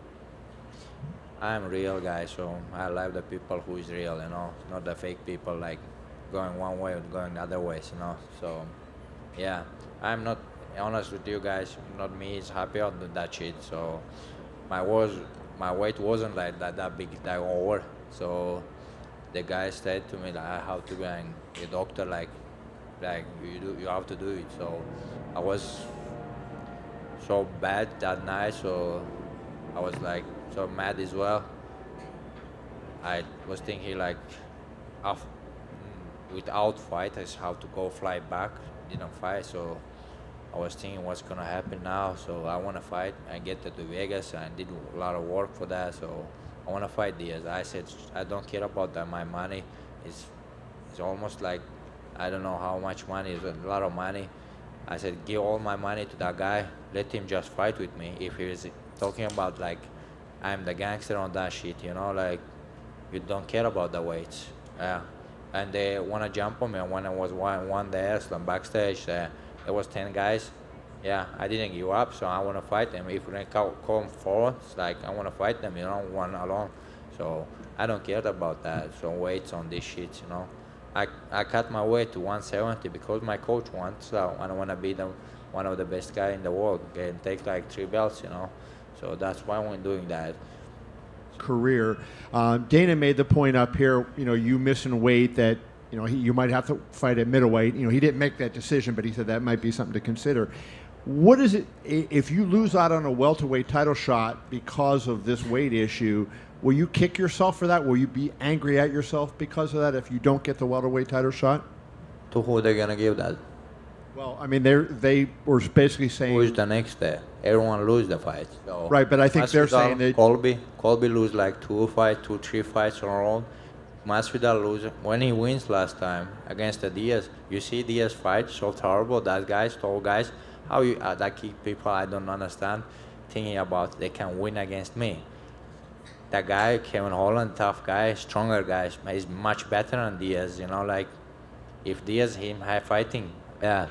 I'm real guy, so I love the people who is real, not the fake people going one way or going the other ways, So yeah, I'm not honest with you guys. Not me is happy on that shit. So my weight wasn't that big, over. So the guy said to me I have to go and a doctor you have to do it. So I was so bad that night, so I was so mad as well. I was thinking without fight I have to go fly back, didn't fight, so I was thinking what's gonna happen now. So I want to fight. I get to Vegas and did a lot of work for that, so I want to fight Diaz. I said I don't care about that. My money is almost I don't know how much money, is a lot of money. I said, give all my money to that guy, let him just fight with me. If he is talking about I'm the gangster on that shit, you don't care about the weights. Yeah. And they want to jump on me. When I was one there, so backstage, there was 10 guys. Yeah, I didn't give up, so I want to fight them. If they come forward, it's I want to fight them, one alone. So I don't care about that, so weights on this shit, I cut my weight to 170 because my coach wants, so I don't want to be one of the best guys in the world and take 3 belts, So that's why we're doing that. Career. Dana made the point up here, you missing weight that, you might have to fight at middleweight. He didn't make that decision, but he said that might be something to consider. What is it, if you lose out on a welterweight title shot because of this weight issue, will you kick yourself for that? Will you be angry at yourself because of that if you don't get the welterweight title shot? To who they gonna give that? Well, I mean, they were basically saying Who is the next day? Everyone lose the fight. So right, but I think they're saying that Colby lose like 3 fights in a row. Masvidal lose when he wins last time against the Diaz. You see Diaz fight so terrible. That guys, tall guys, how you that kick people? I don't understand. Thinking about they can win against me. That guy, Kevin Holland, tough guy, stronger guy, he's much better than Diaz. You know, like if Diaz him high fighting, yeah,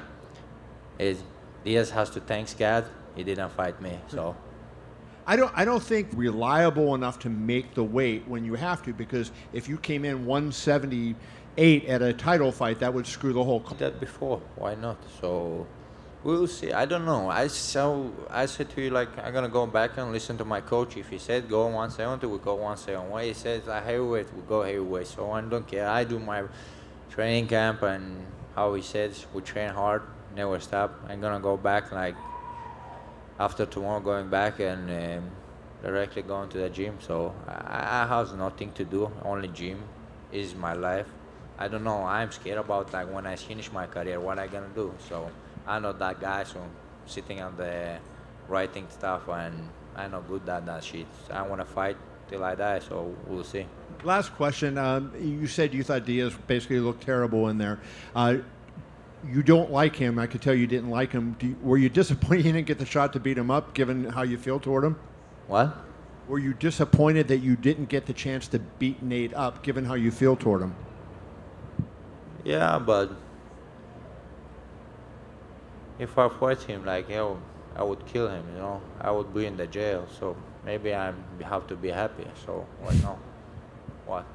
Diaz has to thank God he didn't fight me. So. I don't think reliable enough to make the weight when you have to, because if you came in 178 at a title fight, that would screw the whole. That before, why not? So we'll see. I don't know. I said to you like I'm gonna go back and listen to my coach. If he said go 170, we go 171. He says heavyweight, we go heavyweight. So I don't care. I do my training camp and how he says we train hard, never stop. I'm gonna go back like. After tomorrow, going back and directly going to the gym. So I have nothing to do. Only gym is my life. I don't know. I'm scared about like when I finish my career, what I gonna do. So I'm not that guy. So sitting on the writing stuff, and I'm not good at that shit. So I wanna fight till I die. So we'll see. Last question. You said you thought Diaz basically looked terrible in there. You don't like him. I could tell you didn't like him. Were you disappointed you didn't get the shot to beat him up, given how you feel toward him? What? Were you disappointed that you didn't get the chance to beat Nate up, given how you feel toward him? Yeah, but if I fight him, like I would kill him. You know, I would be in the jail. So maybe I have to be happy. So why not? What?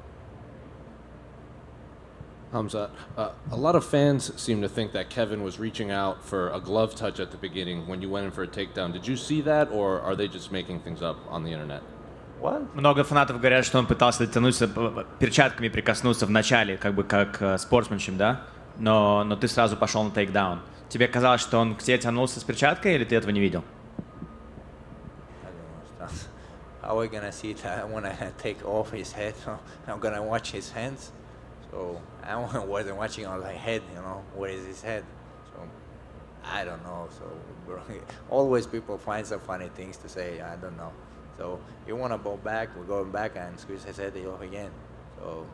Khamzat, a lot of fans seem to think that Kevin was reaching out for a glove touch at the beginning when you went in for a takedown. Did you see that, or are they just making things up on the internet? What? Много фанатов говорят, что он пытался дотянуться, перчатками прикоснуться в начале, как бы как спортсменшип, да? Но ты сразу пошел на тейкдаун. Тебе казалось, что он к тебе тянулся с перчаткой, или ты этого не видел? I don't understand. How are we gonna see that when I take off his head? I'm gonna watch his hands. So I wasn't watching on my head, you know, where is his head? So I don't know. So always people find some funny things to say. I don't know. So you want to go back, we're going back and squeeze his head off again. So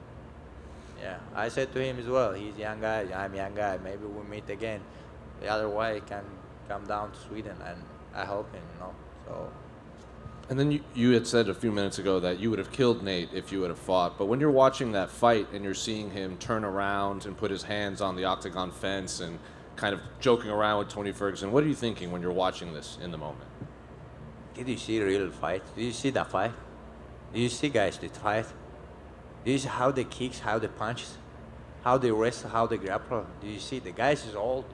yeah, I said to him as well, he's a young guy, I'm a young guy, maybe we'll meet again. The other way he can come down to Sweden and I help him, you know. So. And then you had said a few minutes ago that you would have killed Nate if you would have fought. But when you're watching that fight and you're seeing him turn around and put his hands on the octagon fence and kind of joking around with Tony Ferguson, what are you thinking when you're watching this in the moment? Did you see the real fight? Did you see the fight? Did you see guys that fight? Did you see how they kicks, how they punches, how they wrestle, how they grapple? Did you see the guys is old?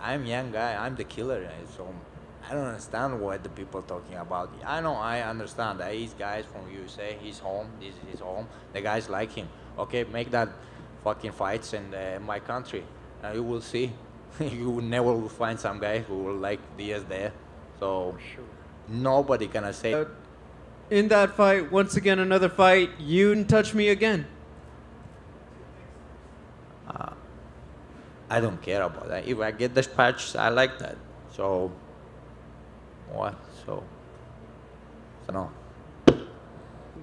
I'm young guy, I'm the killer. So I don't understand what the people talking about. I know, I understand that he's guys from USA, he's home, this is his home. The guys like him. Okay, make that fucking fights in my country. And you will see. You will never will find some guy who will like Diaz there. So nobody gonna say. In that fight, once again, another fight, you didn't touch me again. I don't care about that. If I get the patch, I like that. So what? So no.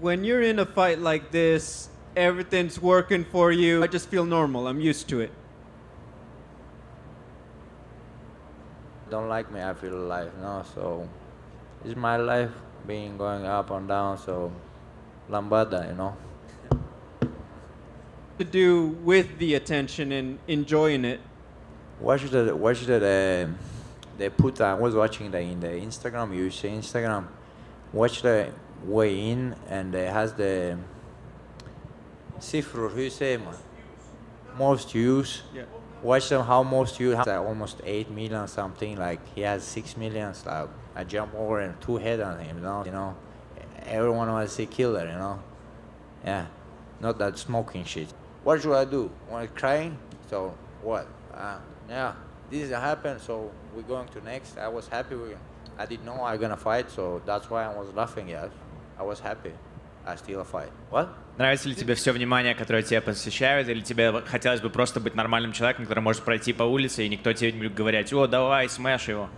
When you're in a fight like this, everything's working for you. I just feel normal. I'm used to it. Don't like me, I feel alive. No, so it's my life being going up and down. So lambada, you know. To do with the attention and enjoying it. Watch the they put. I was watching in the Instagram. You see Instagram. Watch the weigh in and it has the siffror. Who you say, man? Most views. Yeah. Watch them how most views. Almost 8 million something. Like he has 6 million. Like I jump over and 2 head on him. You know. Everyone wants to see killer. You know. Yeah. Not that smoking shit. What should I do? Want to crying? So what? Yeah. This happened, so we're going to next. I was happy. I didn't know I was gonna fight, so that's why I was laughing. Yeah, I was happy. I still fight. What? Нравится ли тебе все внимание, которое тебя посвящают, или тебе хотелось бы просто быть нормальным человеком, который может пройти по улице, и никто тебе не будет говорить: «О, давай, смэш его».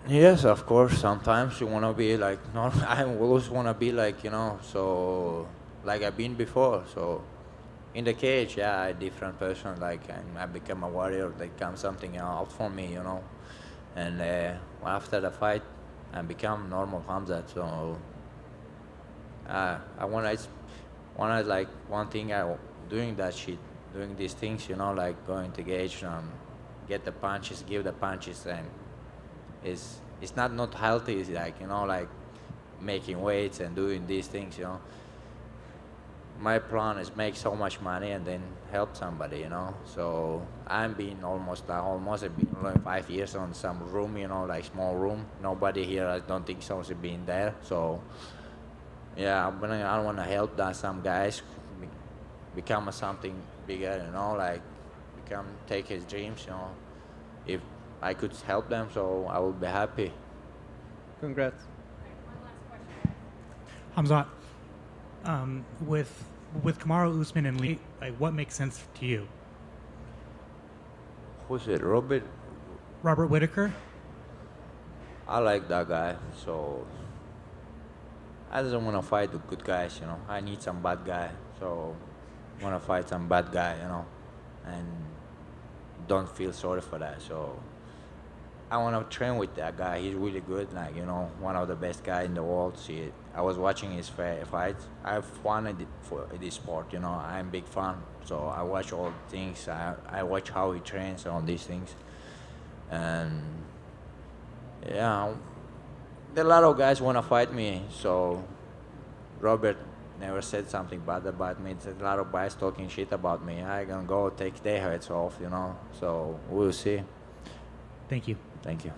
Yes, of course. Sometimes you wanna be like, no, I always wanna be like, so like I've been before. So in the cage, yeah, I different person. Like I become a warrior. They come something out for me, And after the fight, I become normal Khamzat. So I wanna like one thing doing that shit, doing these things, like going to cage and get the punches, give the punches, and it's not healthy. It's like like making weights and doing these things. My plan is make so much money and then help somebody. So I'm been almost I've been like 5 years on some room. Like small room. Nobody here. I don't think so's been there. So yeah, I want to help some guys become something bigger. Like take his dreams. If I could help them, so I would be happy. Congrats. Khamzat, with Kamaru Usman and Lee, like, what makes sense to you? Who's it, Robert? Robert Whitaker? I like that guy, so I just want to fight the good guys, I need some bad guy, so I want to fight some bad guy, and don't feel sorry for that, so I want to train with that guy. He's really good, like, one of the best guys in the world. See, I was watching his fights. I've wanted it for this sport, I'm a big fan. So I watch all things. I watch how he trains on these things. And yeah, a lot of guys want to fight me. So Robert never said something bad about me. There's a lot of guys talking shit about me. I can go take their heads off, So we'll see. Thank you. Thank you.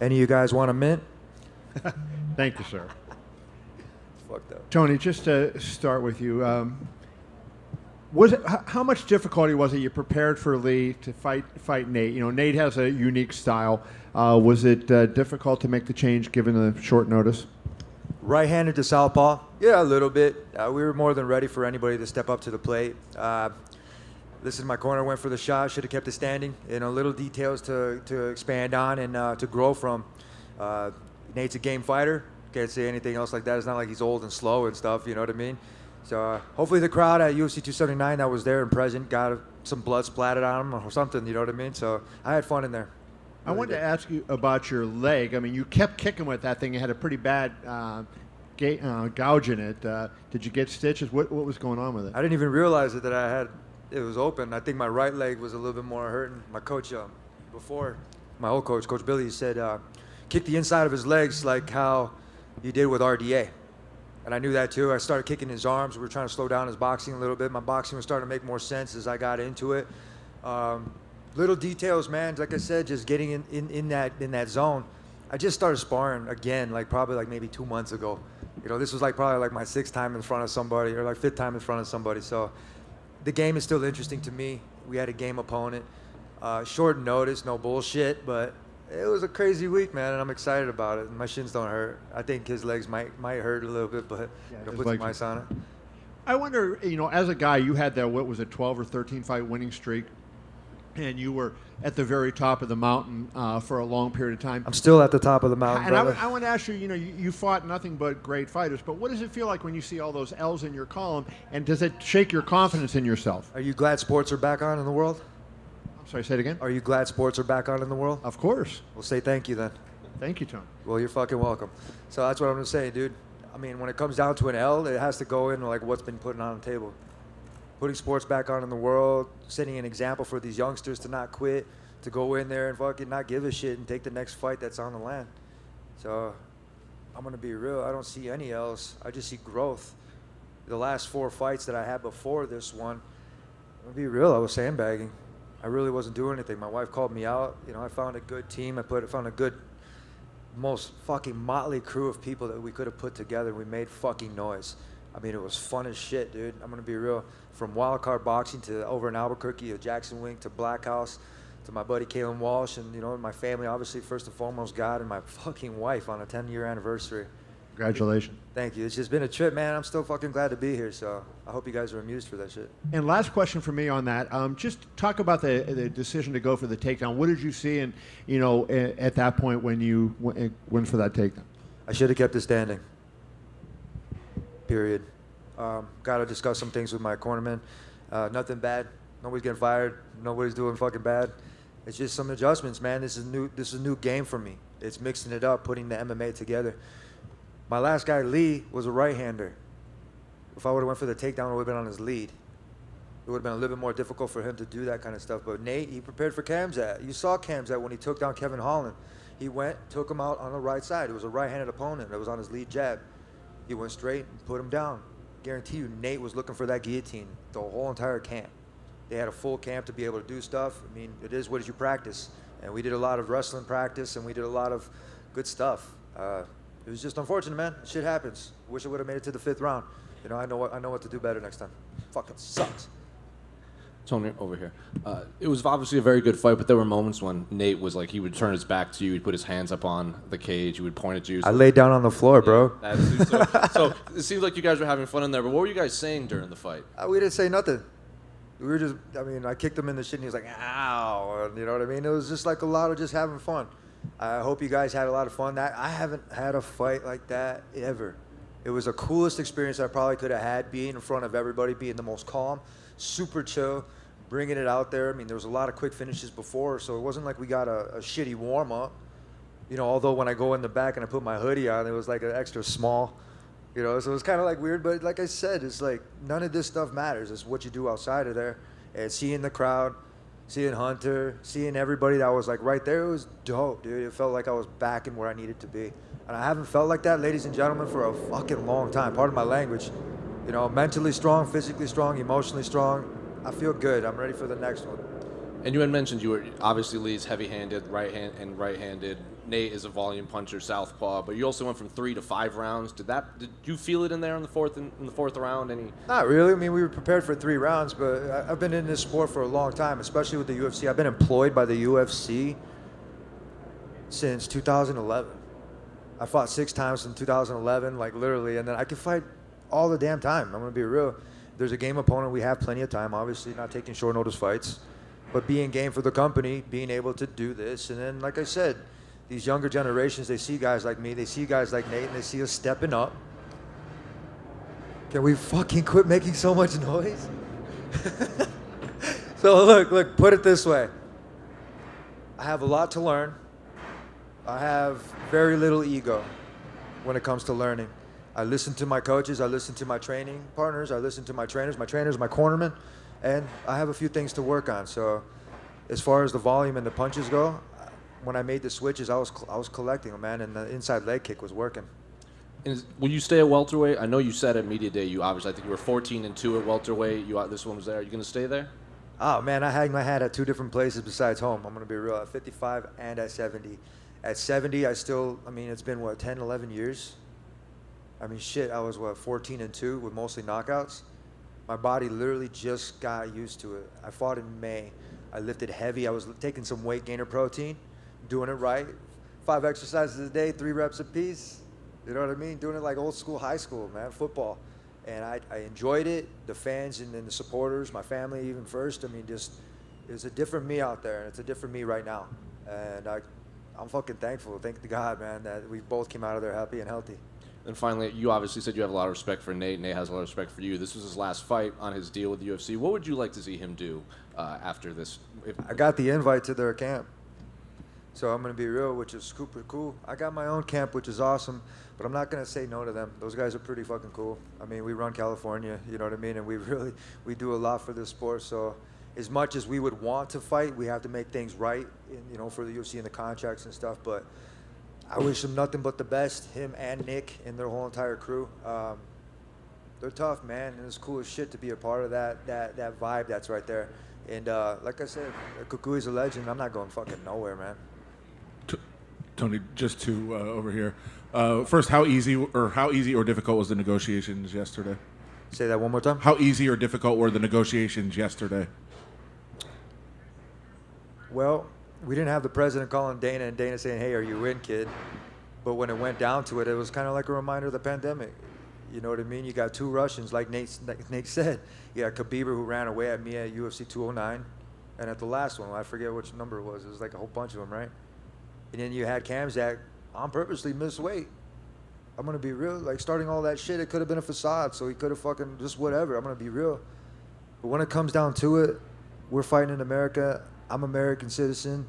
Any of you guys want a mint? Thank you, sir. It's fucked up. Tony, just to start with you, how much difficulty was it? You prepared for Lee to fight Nate. You know, Nate has a unique style. Was it difficult to make the change given the short notice? Right-handed to southpaw? Yeah, a little bit. We were more than ready for anybody to step up to the plate. Listen, my corner went for the shot. Should have kept it standing. You know, little details to expand on and to grow from. Nate's a game fighter. Can't say anything else like that. It's not like he's old and slow and stuff. You know what I mean? So hopefully the crowd at UFC 279 that was there and present got some blood splattered on him or something. You know what I mean? So I had fun in there. I wanted to ask you about your leg. I mean, you kept kicking with that thing. You had a pretty bad gouge in it. Did you get stitches? What was going on with it? I didn't even realize that it was open. I think my right leg was a little bit more hurting. My coach, before, my old coach, Coach Billy, said, kick the inside of his legs like how you did with RDA. And I knew that too. I started kicking his arms. We were trying to slow down his boxing a little bit. My boxing was starting to make more sense as I got into it. Little details, man. Like I said, just getting in that zone. I just started sparring again, probably maybe 2 months ago. You know, this was probably my 6th time in front of somebody or 5th time in front of somebody. So the game is still interesting to me. We had a game opponent. Short notice, no bullshit, but it was a crazy week, man, and I'm excited about it. My shins don't hurt. I think his legs might hurt a little bit, but put some ice on it. I wonder, you know, as a guy, you had that, 12 or 13 fight winning streak, and you were at the very top of the mountain for a long period of time. I'm still at the top of the mountain, and brother. I want to ask you, you know, you fought nothing but great fighters, but what does it feel like when you see all those L's in your column, and does it shake your confidence in yourself? Are you glad sports are back on in the world? I'm sorry, say it again? Are you glad sports are back on in the world? Of course. Well, say thank you then. Thank you, Tony. Well, you're fucking welcome. So that's what I'm going to say, dude. I mean, when it comes down to an L, it has to go in what's been put on the table. Putting sports back on in the world, setting an example for these youngsters to not quit, to go in there and fucking not give a shit and take the next fight that's on the land. So I'm going to be real. I don't see any L's. I just see growth. The last 4 fights that I had before this one, I'm going to be real, I was sandbagging. I really wasn't doing anything. My wife called me out. You know, I found a good team. I found a good, most fucking motley crew of people that we could have put together. We made fucking noise. I mean, it was fun as shit, dude. I'm going to be real. From wildcard boxing to over in Albuquerque, to Jackson Wink, to Black House, to my buddy Kalen Walsh, and, you know, my family, obviously, first and foremost, God, and my fucking wife on a 10-year anniversary. Congratulations. Thank you. It's just been a trip, man. I'm still fucking glad to be here, so I hope you guys are amused for that shit. And last question for me on that. Just talk about the decision to go for the takedown. What did you see, and you know, at that point when you went for that takedown? I should have kept it standing. Period. Got to discuss some things with my cornerman. Nothing bad. Nobody's getting fired. Nobody's doing fucking bad. It's just some adjustments, man. This is new. This is a new game for me. It's mixing it up, putting the MMA together. My last guy, Lee, was a right-hander. If I would have went for the takedown, it would have been on his lead. It would have been a little bit more difficult for him to do that kind of stuff. But Nate, he prepared for Khamzat. You saw Khamzat when he took down Kevin Holland. He went, took him out on the right side. It was a right-handed opponent that was on his lead jab. He went straight and put him down. Guarantee you, Nate was looking for that guillotine the whole entire camp. They had a full camp to be able to do stuff. I mean, it is what you practice. And we did a lot of wrestling practice, and we did a lot of good stuff. It was just unfortunate, man. Shit happens. Wish I would have made it to the 5th round. You know, I know what to do better next time. Fucking sucks. Tony, over here. It was obviously a very good fight, but there were moments when Nate was like, he would turn his back to you, he'd put his hands up on the cage, he would point at you. I laid down on the floor, bro. So it seems like you guys were having fun in there, but what were you guys saying during the fight? We didn't say nothing. We were just, I mean, I kicked him in the shit and he was like, ow, and you know what I mean? It was just like a lot of just having fun. I hope you guys had a lot of fun. I haven't had a fight like that ever. It was the coolest experience I probably could have had, being in front of everybody, being the most calm, super chill, bringing it out there. I mean, there was a lot of quick finishes before, so it wasn't like we got a shitty warm-up. You know, although when I go in the back and I put my hoodie on, it was like an extra small. You know, so it was kind of like weird, but like I said, it's like none of this stuff matters. It's what you do outside of there. And seeing the crowd, seeing Hunter, seeing everybody that was like right there, it was dope, dude. It felt like I was back in where I needed to be. And I haven't felt like that, ladies and gentlemen, for a fucking long time. Pardon my language. You know, mentally strong, physically strong, emotionally strong. I feel good. I'm ready for the next one. And you had mentioned you were, obviously Lee's heavy-handed, right-handed. Nate is a volume puncher, southpaw, but you also went from 3 to 5 rounds. Did you feel it in there in the fourth round? Not really. I mean, we were prepared for 3 rounds, but I've been in this sport for a long time, especially with the UFC. I've been employed by the UFC since 2011. I fought 6 times in 2011, like literally, and then I can fight all the damn time. I'm gonna be real. There's a game opponent. We have plenty of time. Obviously, not taking short notice fights, but being game for the company, being able to do this, and then, like I said, these younger generations, they see guys like me, they see guys like Nate, and they see us stepping up. Can we fucking quit making so much noise? So look, put it this way. I have a lot to learn. I have very little ego when it comes to learning. I listen to my coaches, I listen to my training partners, I listen to my trainers, my cornermen, and I have a few things to work on. So as far as the volume and the punches go, when I made the switches, I was collecting them, man, and the inside leg kick was working. Will you stay at welterweight? I know you said at media day I think you were 14-2 at welterweight. This one was there. Are you going to stay there? Oh man, I hang my hat at 2 different places besides home. I'm going to be real, at 55 and at 70. At 70, it's been 10, 11 years. I mean, shit, I was 14-2 with mostly knockouts. My body literally just got used to it. I fought in May. I lifted heavy. I was taking some weight gainer protein, doing it right. 5 exercises a day, 3 reps apiece. You know what I mean? Doing it like old school, high school, man, football. And I enjoyed it. The fans and the supporters, my family even first. I mean, it's a different me out there, and it's a different me right now. And I'm fucking thankful. Thank to God, man, that we both came out of there happy and healthy. And finally, you obviously said you have a lot of respect for Nate. Nate has a lot of respect for you. This was his last fight on his deal with the UFC. What would you like to see him do after this? I got the invite to their camp. So I'm going to be real, which is super cool. I got my own camp, which is awesome, but I'm not going to say no to them. Those guys are pretty fucking cool. I mean, we run California, you know what I mean? And we do a lot for this sport. So as much as we would want to fight, we have to make things right, for the UFC and the contracts and stuff. But I wish them nothing but the best, him and Nick and their whole entire crew. They're tough, man, and it's cool as shit to be a part of that vibe that's right there. And like I said, Kukui's a legend. I'm not going fucking nowhere, man. Tony, just to over here. First, how easy or difficult was the negotiations yesterday? Say that one more time. How easy or difficult were the negotiations yesterday? Well, we didn't have the president calling Dana and Dana saying, "Hey, are you in, kid?" But when it went down to it, it was kind of like a reminder of the pandemic. You know what I mean? You got 2 Russians, like Nate said. You got Khabib, who ran away at me at UFC 209, and at the last one, I forget which number it was. It was like a whole bunch of them, right? And then you had Khamzat on purposely miss weight. I'm gonna be real. Like, starting all that shit, it could have been a facade, so he could have fucking just whatever. I'm gonna be real. But when it comes down to it, we're fighting in America. I'm an American citizen.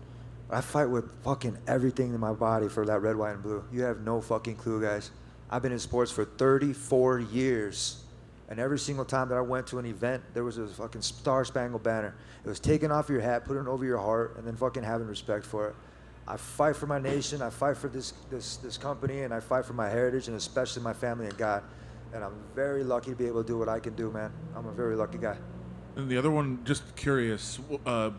I fight with fucking everything in my body for that red, white, and blue. You have no fucking clue, guys. I've been in sports for 34 years. And every single time that I went to an event, there was a fucking star-spangled banner. It was taking off your hat, putting it over your heart, and then fucking having respect for it. I fight for my nation, I fight for this company, and I fight for my heritage, and especially my family and God. And I'm very lucky to be able to do what I can do, man. I'm a very lucky guy. And the other one, just curious,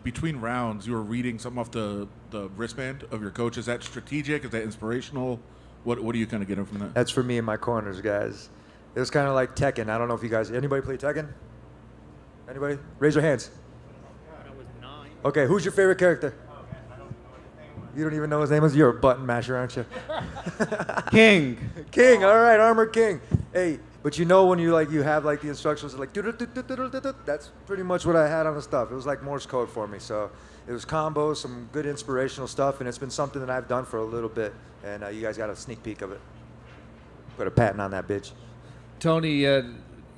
between rounds, you were reading something off the wristband of your coach. Is that strategic? Is that inspirational? What are you kind of getting from that? That's for me and my corners, guys. It was kind of like Tekken. I don't know if you guys, anybody play Tekken? Anybody? Raise your hands. Okay, who's your favorite character? You don't even know his name is? You're a button masher, aren't you? King. King, all right, Armored King. Hey, but you know when you have the instructions like that's pretty much what I had on the stuff. It was like Morse code for me. So it was combos, some good inspirational stuff, and it's been something that I've done for a little bit. And you guys got a sneak peek of it. Put a patent on that bitch. Tony,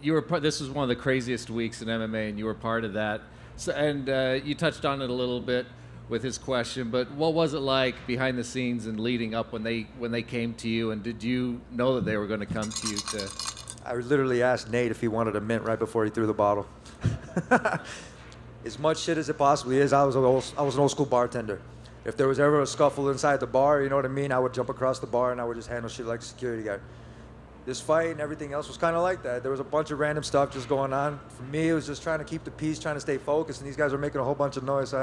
you were this was one of the craziest weeks in MMA, and you were part of that. So, and you touched on it a little bit with his question, but what was it like behind the scenes and leading up when they came to you, and did you know that they were going to come to you to? I literally asked Nate if he wanted a mint right before he threw the bottle. As much shit as it possibly is, I was an old school bartender. If there was ever a scuffle inside the bar, you know what I mean, I would jump across the bar and I would just handle shit like a security guard. This fight and everything else was kind of like that. There was a bunch of random stuff just going on. For me, it was just trying to keep the peace, trying to stay focused, and these guys were making a whole bunch of noise, so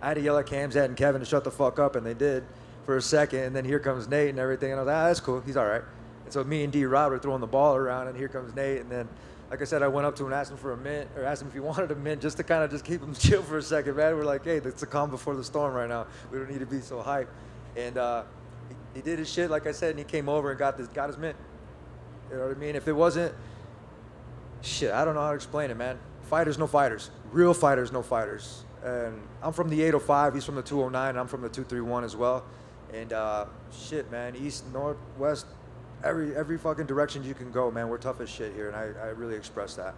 I had to yell at Khamzat and Kevin to shut the fuck up, and they did. for a second, and then here comes Nate and everything, and I was like, that's cool, he's all right. And so me and D-Rod were throwing the ball around, and here comes Nate, and then, like I said, I went up to him and asked him for a mint, or asked him if he wanted a mint, just to kind of just keep him chill for a second, man. We're like, hey, it's the calm before the storm right now. We don't need to be so hype. And he did his shit, like I said, and he came over and got his mint. You know what I mean? If it wasn't, shit, I don't know how to explain it, man. Fighters, no fighters. Real fighters, no fighters. And I'm from the 805, he's from the 209, and I'm from the 231 as well. And shit, man, east, north, west, every fucking direction you can go, man. We're tough as shit here, and I really express that.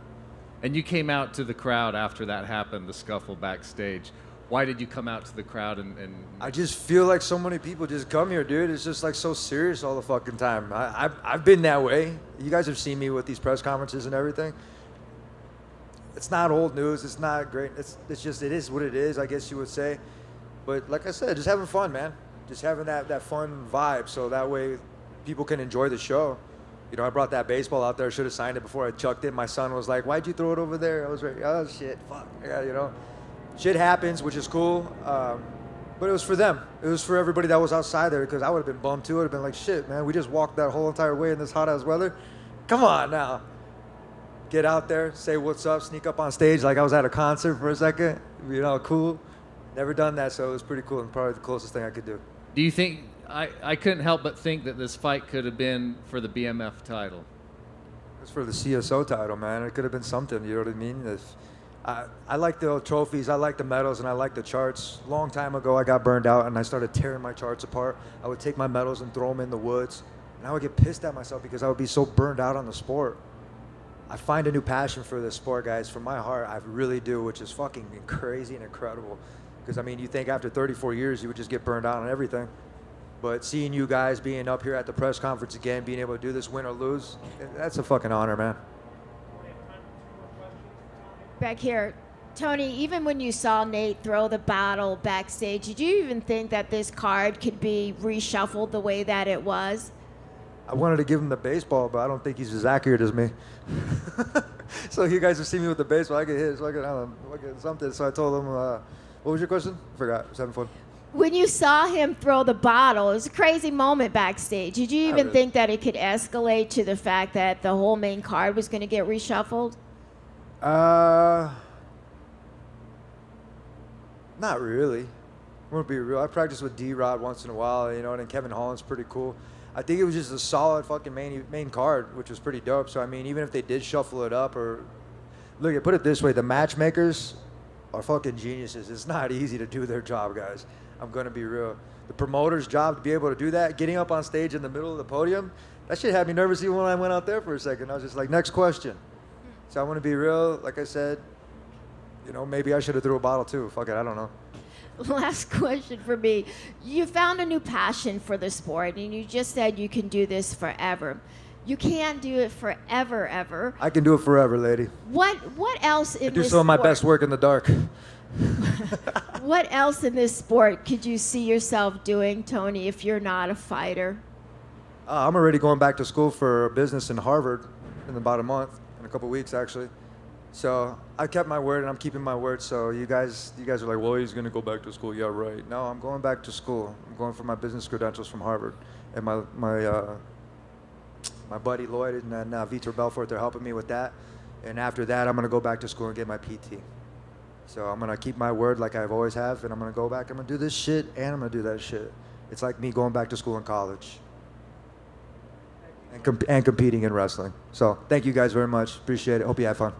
And you came out to the crowd after that happened, the scuffle backstage. Why did you come out to the crowd and I just feel like so many people just come here, dude. It's just like so serious all the fucking time. I've been that way. You guys have seen me with these press conferences and everything. It's not old news. It's not great. It's just, it is what it is, I guess you would say. But like I said, just having fun, man. Just having that fun vibe, so that way people can enjoy the show. You know, I brought that baseball out there. I should have signed it before I chucked it. My son was like, why'd you throw it over there? I was like, oh, shit, fuck. Yeah, you know. Shit happens, which is cool. But it was for them. It was for everybody that was outside there, because I would have been bummed too. I would have been like, shit, man, we just walked that whole entire way in this hot-ass weather. Come on now. Get out there, say what's up, sneak up on stage like I was at a concert for a second. You know, cool. Never done that, so it was pretty cool and probably the closest thing I could do. do you think, I couldn't help but think that this fight could have been for the BMF title. It's for the CSO title, man. It could have been something, you know what I mean? I like the trophies, I like the medals, and I like the charts. Long time ago, I got burned out, and I started tearing my charts apart. I would take my medals and throw them in the woods, and I would get pissed at myself because I would be so burned out on the sport. I find a new passion for this sport, guys. From my heart, I really do, which is fucking crazy and incredible. Because, I mean, you think after 34 years, you would just get burned out on everything. But seeing you guys being up here at the press conference again, being able to do this win or lose, that's a fucking honor, man. Back here, Tony, even when you saw Nate throw the battle backstage, did you even think that this card could be reshuffled the way that it was? I wanted to give him the baseball, but I don't think he's as accurate as me. So you guys have seen me with the baseball. I get hit, so I get something. So I told him, what was your question? I forgot. I was having fun. When you saw him throw the bottle, it was a crazy moment backstage. Did you even think that it could escalate to the fact that the whole main card was going to get reshuffled? Not really. I'm gonna be real. I practice with D-Rod once in a while, you know, and then Kevin Holland's pretty cool. I think it was just a solid fucking main card, which was pretty dope. So I mean, even if they did shuffle it up, or look, put it this way, the matchmakers are fucking geniuses. It's not easy to do their job, guys. I'm gonna be real. The promoter's job to be able to do that, getting up on stage in the middle of the podium, that shit had me nervous even when I went out there for a second. I was just like, next question. So I want to be real. Like I said, you know, maybe I should have threw a bottle too. Fuck it, I don't know. Last question for me. You found a new passion for the sport, and you just said you can do this forever. You can't do it forever, ever. I can do it forever, lady. What else in I do this some of my sport? best work in the dark. What else in this sport could you see yourself doing, Tony, if you're not a fighter? I'm already going back to school for business in Harvard in about a month, in a couple weeks actually. So I kept my word, and I'm keeping my word. So you guys are like, well, he's gonna go back to school. Yeah, right. No, I'm going back to school. I'm going for my business credentials from Harvard, and my buddy Lloyd and then Vitor Belfort, they're helping me with that. And after that, I'm gonna go back to school and get my PT. So I'm gonna keep my word like I've always have, and I'm gonna go back. I'm gonna do this shit, and I'm gonna do that shit. It's like me going back to school in college. And competing in wrestling. So thank you guys very much. Appreciate it. Hope you have fun.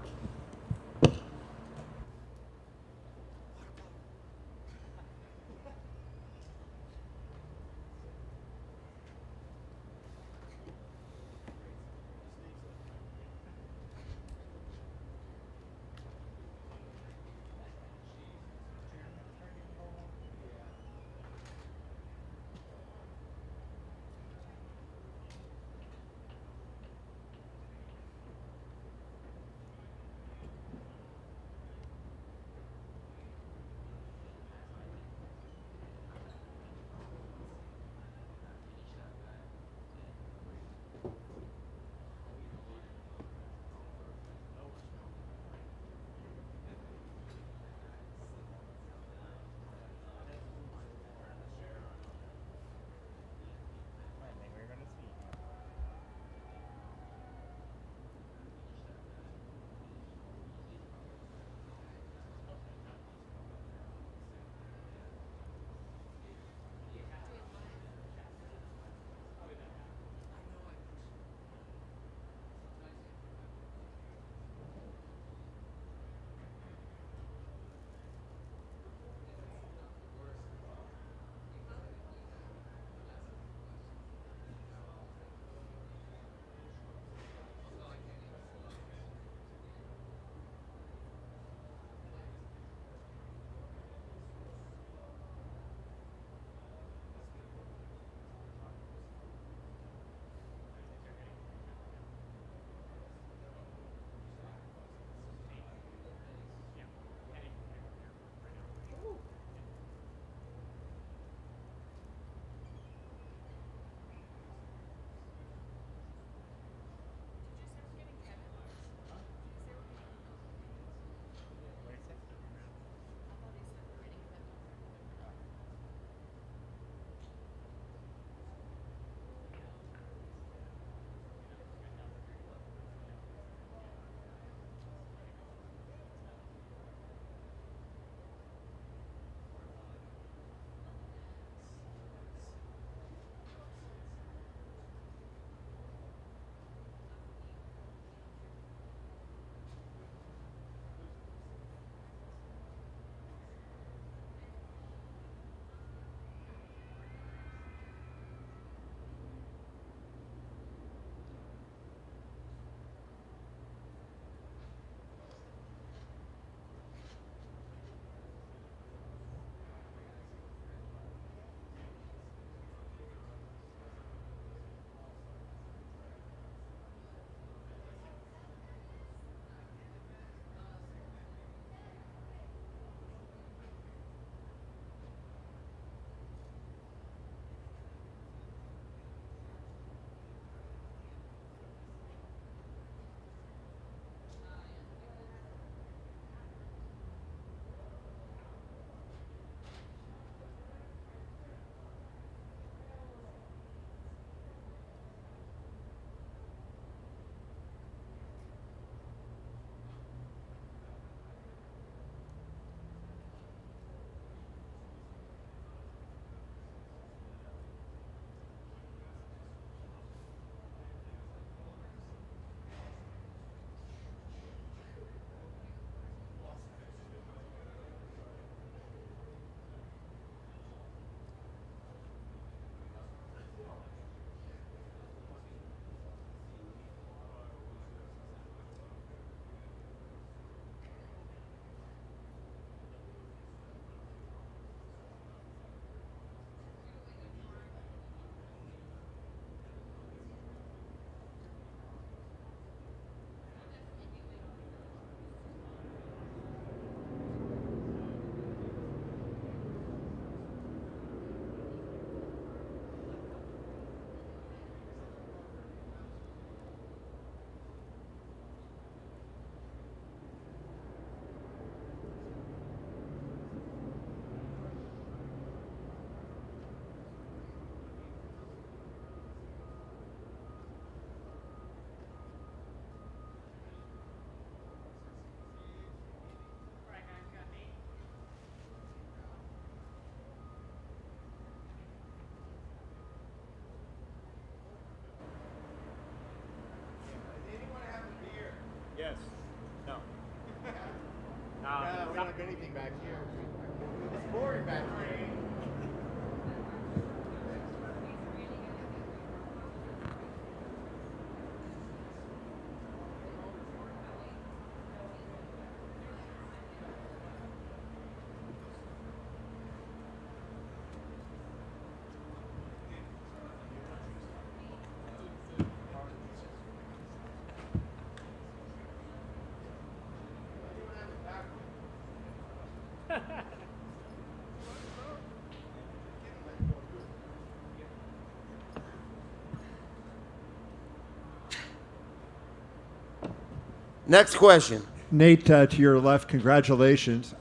Next question. Nate, to your left, congratulations.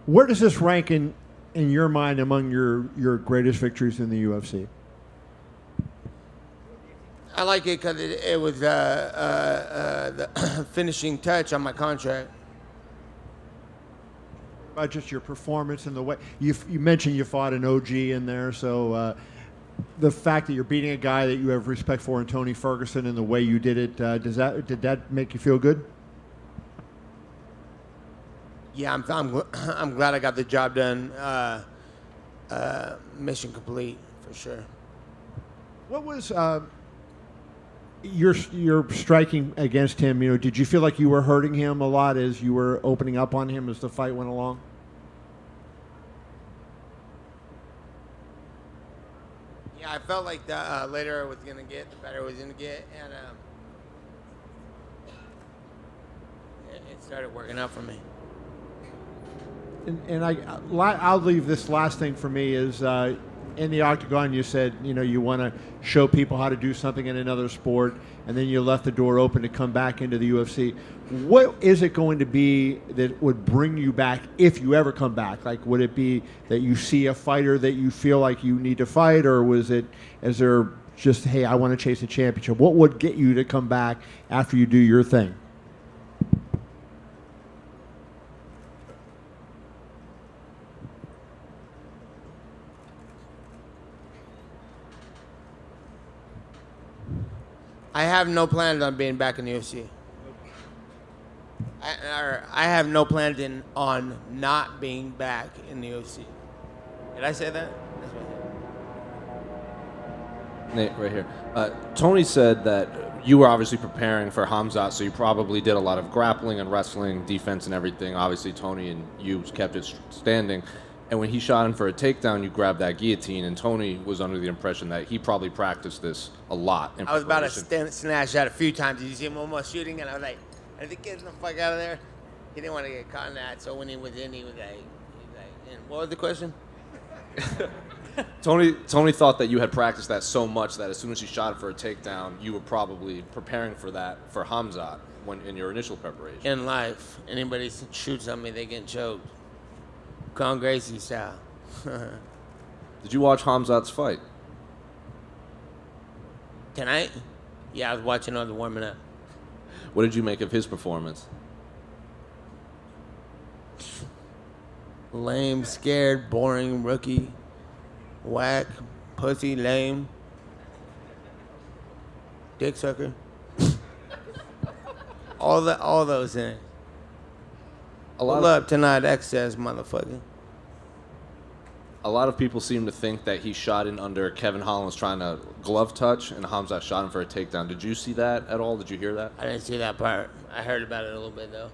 Where does this rank in your mind among your greatest victories in the UFC? I like it because it was the finishing touch on my contract. About just your performance and the way you mentioned you fought an OG in there, so the fact that you're beating a guy that you have respect for in Tony Ferguson and the way you did it, did that make you feel good? Yeah, I'm glad I got the job done. Mission complete for sure. What was your striking against him? You know, did you feel like you were hurting him a lot as you were opening up on him as the fight went along? Yeah, I felt like the later I was gonna get, the better I was gonna get, and it started working out for me. And I'll leave this last thing for me is in the octagon you said, you know, you want to show people how to do something in another sport, and then you left the door open to come back into the UFC. What is it going to be that would bring you back if you ever come back? Like, would it be that you see a fighter that you feel like you need to fight, or is there just, hey, I want to chase a championship? What would get you to come back after you do your thing? I have no plans on being back in the UFC. I have no plans on not being back in the UFC. Did I say that? That's what Nate, right here. Tony said that you were obviously preparing for Khamzat, so you probably did a lot of grappling and wrestling, defense and everything. Obviously, Tony and you kept it standing. And when he shot him for a takedown, you grabbed that guillotine, and Tony was under the impression that he probably practiced this a lot. I was about to snatch out a few times. Did you see him almost shooting? And I was like, I think get the fuck out of there. He didn't want to get caught in that, so when he was in, he was like, and what was the question? Tony thought that you had practiced that so much that as soon as you shot it for a takedown, you were probably preparing for that for Khamzat when in your initial preparation. In life, anybody shoots on me, they get choked. Con Gracie style. Did you watch Khamzat's fight? Tonight? Yeah, I was watching all the warming up. What did you make of his performance? Lame, scared, boring, rookie, whack, pussy, lame, dick sucker. all those things. Pull up tonight, excess, motherfucker. A lot of people seem to think that he shot in under Kevin Holland was trying to glove touch, and Khamzat shot him for a takedown. Did you see that at all? Did you hear that? I didn't see that part. I heard about it a little bit, though.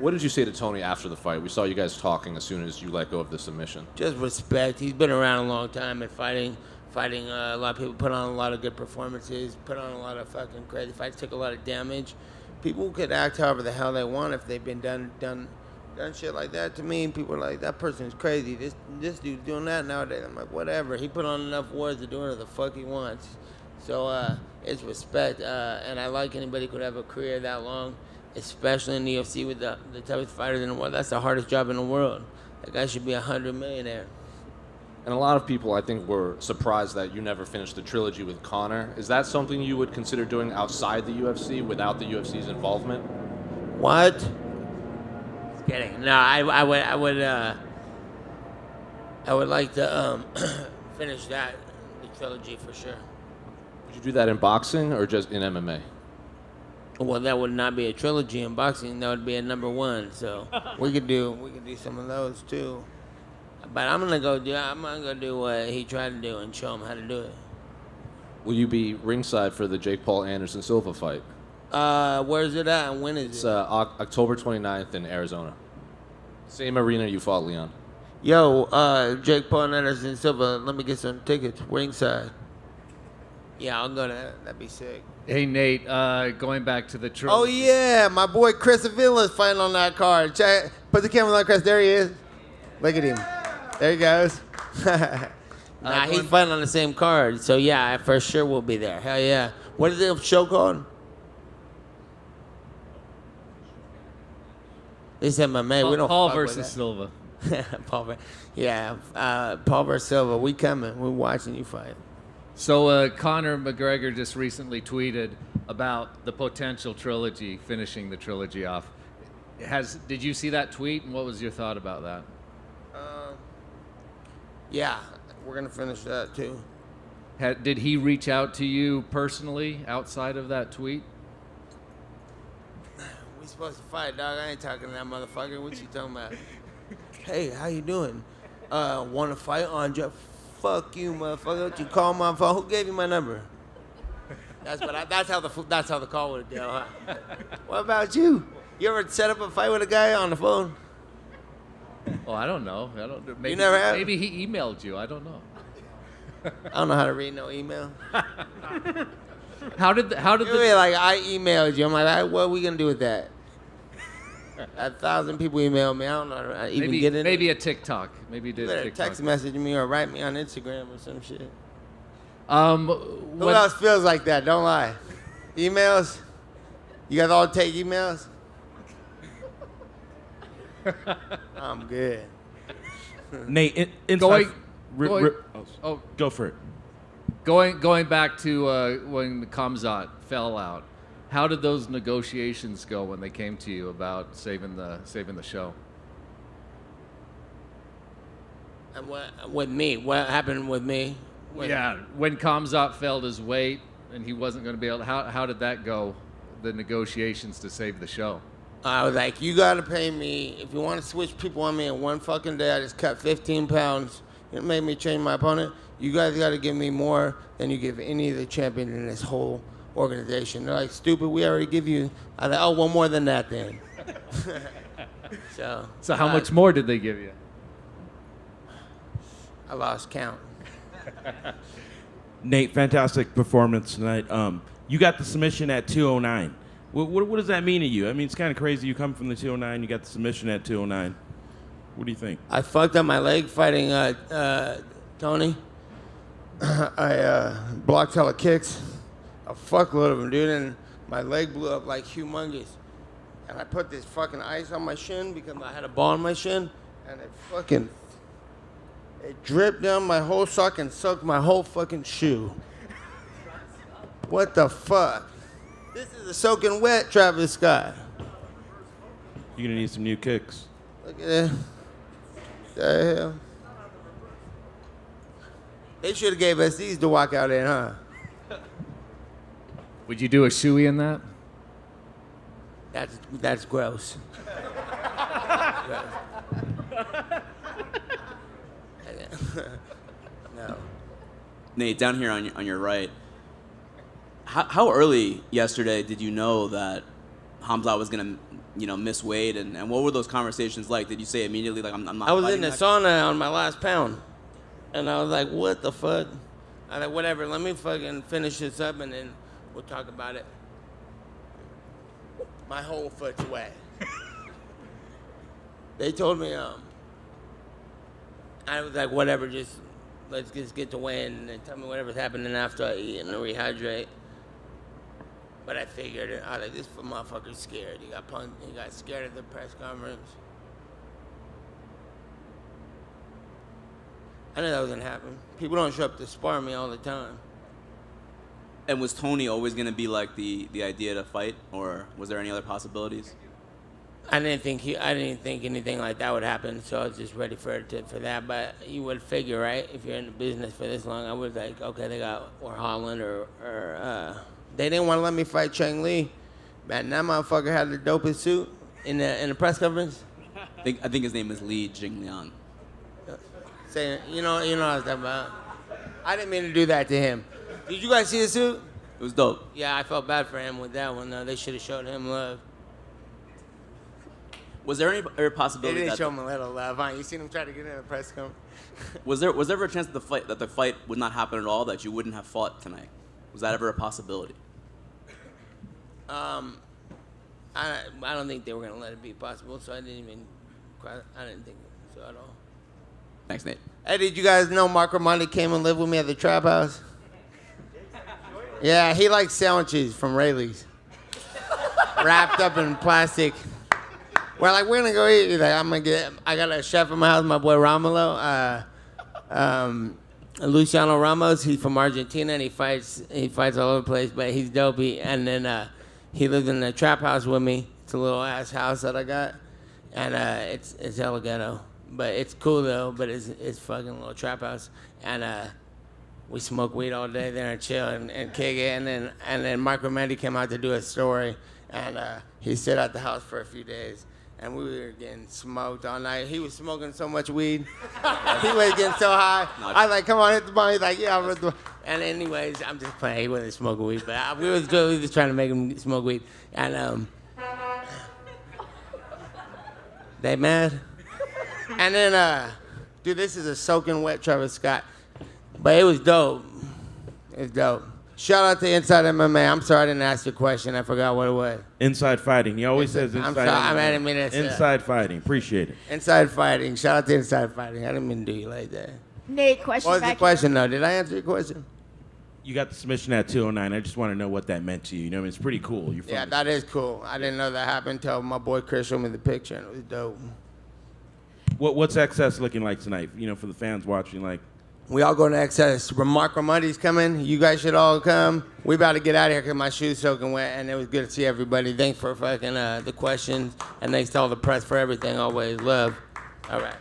What did you say to Tony after the fight? We saw you guys talking as soon as you let go of the submission. Just respect. He's been around a long time and fighting a lot of people, put on a lot of good performances, put on a lot of fucking crazy fights, took a lot of damage. People could act however the hell they want if they've been done shit like that to me. People are like, that person's crazy. This dude's doing that nowadays. I'm like, whatever. He put on enough wars to do whatever the fuck he wants. So it's respect. And I like anybody who could have a career that long, especially in the UFC with the toughest fighters in the world. That's the hardest job in the world. That guy should be $100 millionaire. And a lot of people, I think, were surprised that you never finished the trilogy with Conor. Is that something you would consider doing outside the UFC without the UFC's involvement? What? Just kidding. No, I would like to finish the trilogy for sure. Would you do that in boxing or just in MMA? Well, that would not be a trilogy in boxing. That would be a number one. So we could do some of those too. But I'm gonna go do what he tried to do and show him how to do it. Will you be ringside for the Jake Paul Anderson Silva fight? Where's it at and when is it? It's October 29th in Arizona. Same arena you fought Leon. Yo, Jake Paul and Anderson Silva, let me get some tickets. Ringside. Yeah, I'll go to that. That'd be sick. Hey, Nate, going back to the Oh, yeah, my boy Chris Avila's fighting on that card. Check, put the camera on Chris. There he is. Look at him. There he goes. Nah, he's fighting on the same card. So, yeah, I for sure will be there. Hell yeah. What is the show called? This MMA, we don't Paul fuck versus with Silva. that. Paul versus Silva. We coming. We're watching you fight. So Conor McGregor just recently tweeted about the potential trilogy, finishing the trilogy off. Did you see that tweet, and what was your thought about that? Yeah, we're gonna finish that too. Did he reach out to you personally outside of that tweet? We supposed to fight, dog. I ain't talking to that motherfucker. What you talking about? Hey, how you doing? Want to fight, Andre? Fuck you, motherfucker. Don't you call my phone? Who gave you my number? That's how the call would go. Huh? What about you? You ever set up a fight with a guy on the phone? Oh, I don't know. Maybe, You never have? Maybe he emailed you. I don't know. I don't know how to read no email. How did like I emailed you? I'm like, what are we gonna do with that? 1,000 people email me. I don't know how to even get in. Maybe a TikTok. Maybe you did You a better TikTok. text message me or write me on Instagram or some shit. Who When- else feels like that? Don't lie. Emails? You guys all take emails? I'm good. Nate, Going- go for it. Going back to when Khamzat fell out, how did those negotiations go when they came to you about saving the show? And what with me? What happened with me? Yeah, when Khamzat felt his weight and he wasn't going to be able to, how did that go, the negotiations to save the show? I was like, you gotta pay me. If you want to switch people on me in one fucking day, I just cut 15 pounds. It made me change my opponent. You guys gotta give me more than you give any of the champions in this whole organization. They're like, stupid, we already give you. I like, oh, one more than that then. So how much more did they give you? I lost count. Nate, fantastic performance tonight. You got the submission at 209. What does that mean to you? I mean, it's kind of crazy. You come from the 209, you got the submission at 209. What do you think? I fucked up my leg fighting Tony. I blocked hella kicks, a fuckload of them, dude, and my leg blew up like humongous. And I put this fucking ice on my shin because I had a ball on my shin, and it dripped down my whole sock and soaked my whole fucking shoe. What the fuck? This is a soaking wet Travis Scott. You're gonna need some new kicks. Look at that. The hell? They should have gave us these to walk out in, huh? Would you do a shoey in that? That's gross. No. Nate, down here on your right, how early yesterday did you know that Khamzat was gonna, miss weight, and what were those conversations like? Did you say immediately, like, I'm not? I was fighting in the that? sauna on my last pound, and I was like, what the fuck? I like, whatever, let me fucking finish this up, and then we'll talk about it. My whole foot's wet. They told me, I was like, whatever, let's just get to weighing and tell me whatever's happening after I eat and rehydrate. But I figured it. I was like, this motherfucker's scared. He got punked. He got scared at the press conference. I knew that was gonna happen. People don't show up to spar me all the time. And was Tony always gonna be like the idea to fight, or was there any other possibilities? I didn't think anything like that would happen, so I was just ready for that. But you would figure, right? If you're in the business for this long, I was like, okay, they got Holland or they didn't want to let me fight Chang Lee. Man, that motherfucker had the dopest suit in the press conference. I think his name is Li Jingliang. Saying, you know what I was talking about. I didn't mean to do that to him. Did you guys see the suit? It was dope. Yeah, I felt bad for him with that one. They should have showed him love. Was there any possibility They didn't that show him a little love, huh? You seen him try to get in a press conference? was there ever a chance that the fight would not happen at all, that you wouldn't have fought tonight? Was that ever a possibility? I don't think they were gonna let it be possible, so I didn't think so at all. Thanks, Nate. Hey, did you guys know Mark Romani came and lived with me at the Trap House? Yeah, he likes sandwiches from Rayleigh's, wrapped up in plastic. we're like, we're gonna go eat. He's like, I got a chef in my house, my boy Romulo. Luciano Ramos, he's from Argentina and he fights all over the place, but he's dopey. And then he lives in a trap house with me. It's a little ass house that I got, and it's hella ghetto, but it's cool though. But it's fucking little trap house, and we smoke weed all day there and chill and kick it. And then Mark Romandy came out to do a story, and he stayed at the house for a few days. And we were getting smoked all night. He was smoking so much weed. He was getting so high. I was like, come on, hit the bong. He's like, yeah, I'm the. And anyways, I'm just playing. He wasn't smoking weed, but we was just trying to make him smoke weed. And they mad. And then, dude, this is a soaking wet Travis Scott. But it was dope. It's dope. Shout out to Inside MMA. I'm sorry I didn't ask your question. I forgot what it was. Inside Fighting. He always says Inside. I'm sorry. I didn't mean to. Inside Fighting. Appreciate it. Inside Fighting. Shout out to Inside Fighting. I didn't mean to do you like that. Nate, question What was back the question, though? Did I answer your question? You got the submission at 209. I just want to know what that meant to you. You know, it's pretty cool. You're from Yeah, that is cool. I didn't know that happened until my boy Chris showed me the picture, and it was dope. What's XS looking like tonight? You know, for the fans watching, like. We all going to XS. Mark Romandi's coming. You guys should all come. We about to get out of here because my shoes soaking wet, and it was good to see everybody. Thanks for fucking the questions, and thanks to all the press for everything. Always love. All right.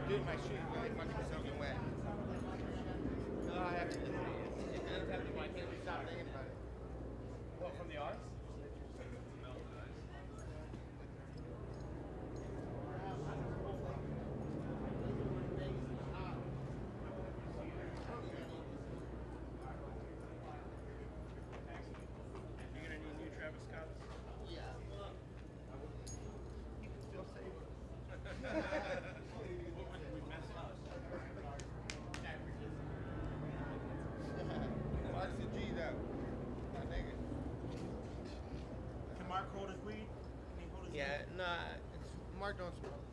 Dude, my shoes really fucking soaking wet. No, I have to. I can't stop thinking about it. What, from the arts? You're gonna need new Travis Scott? Yeah. You can still save them. Mark's the G though. My nigga. Can Mark hold his weed? Can he hold his Yeah, nah, Mark don't smoke.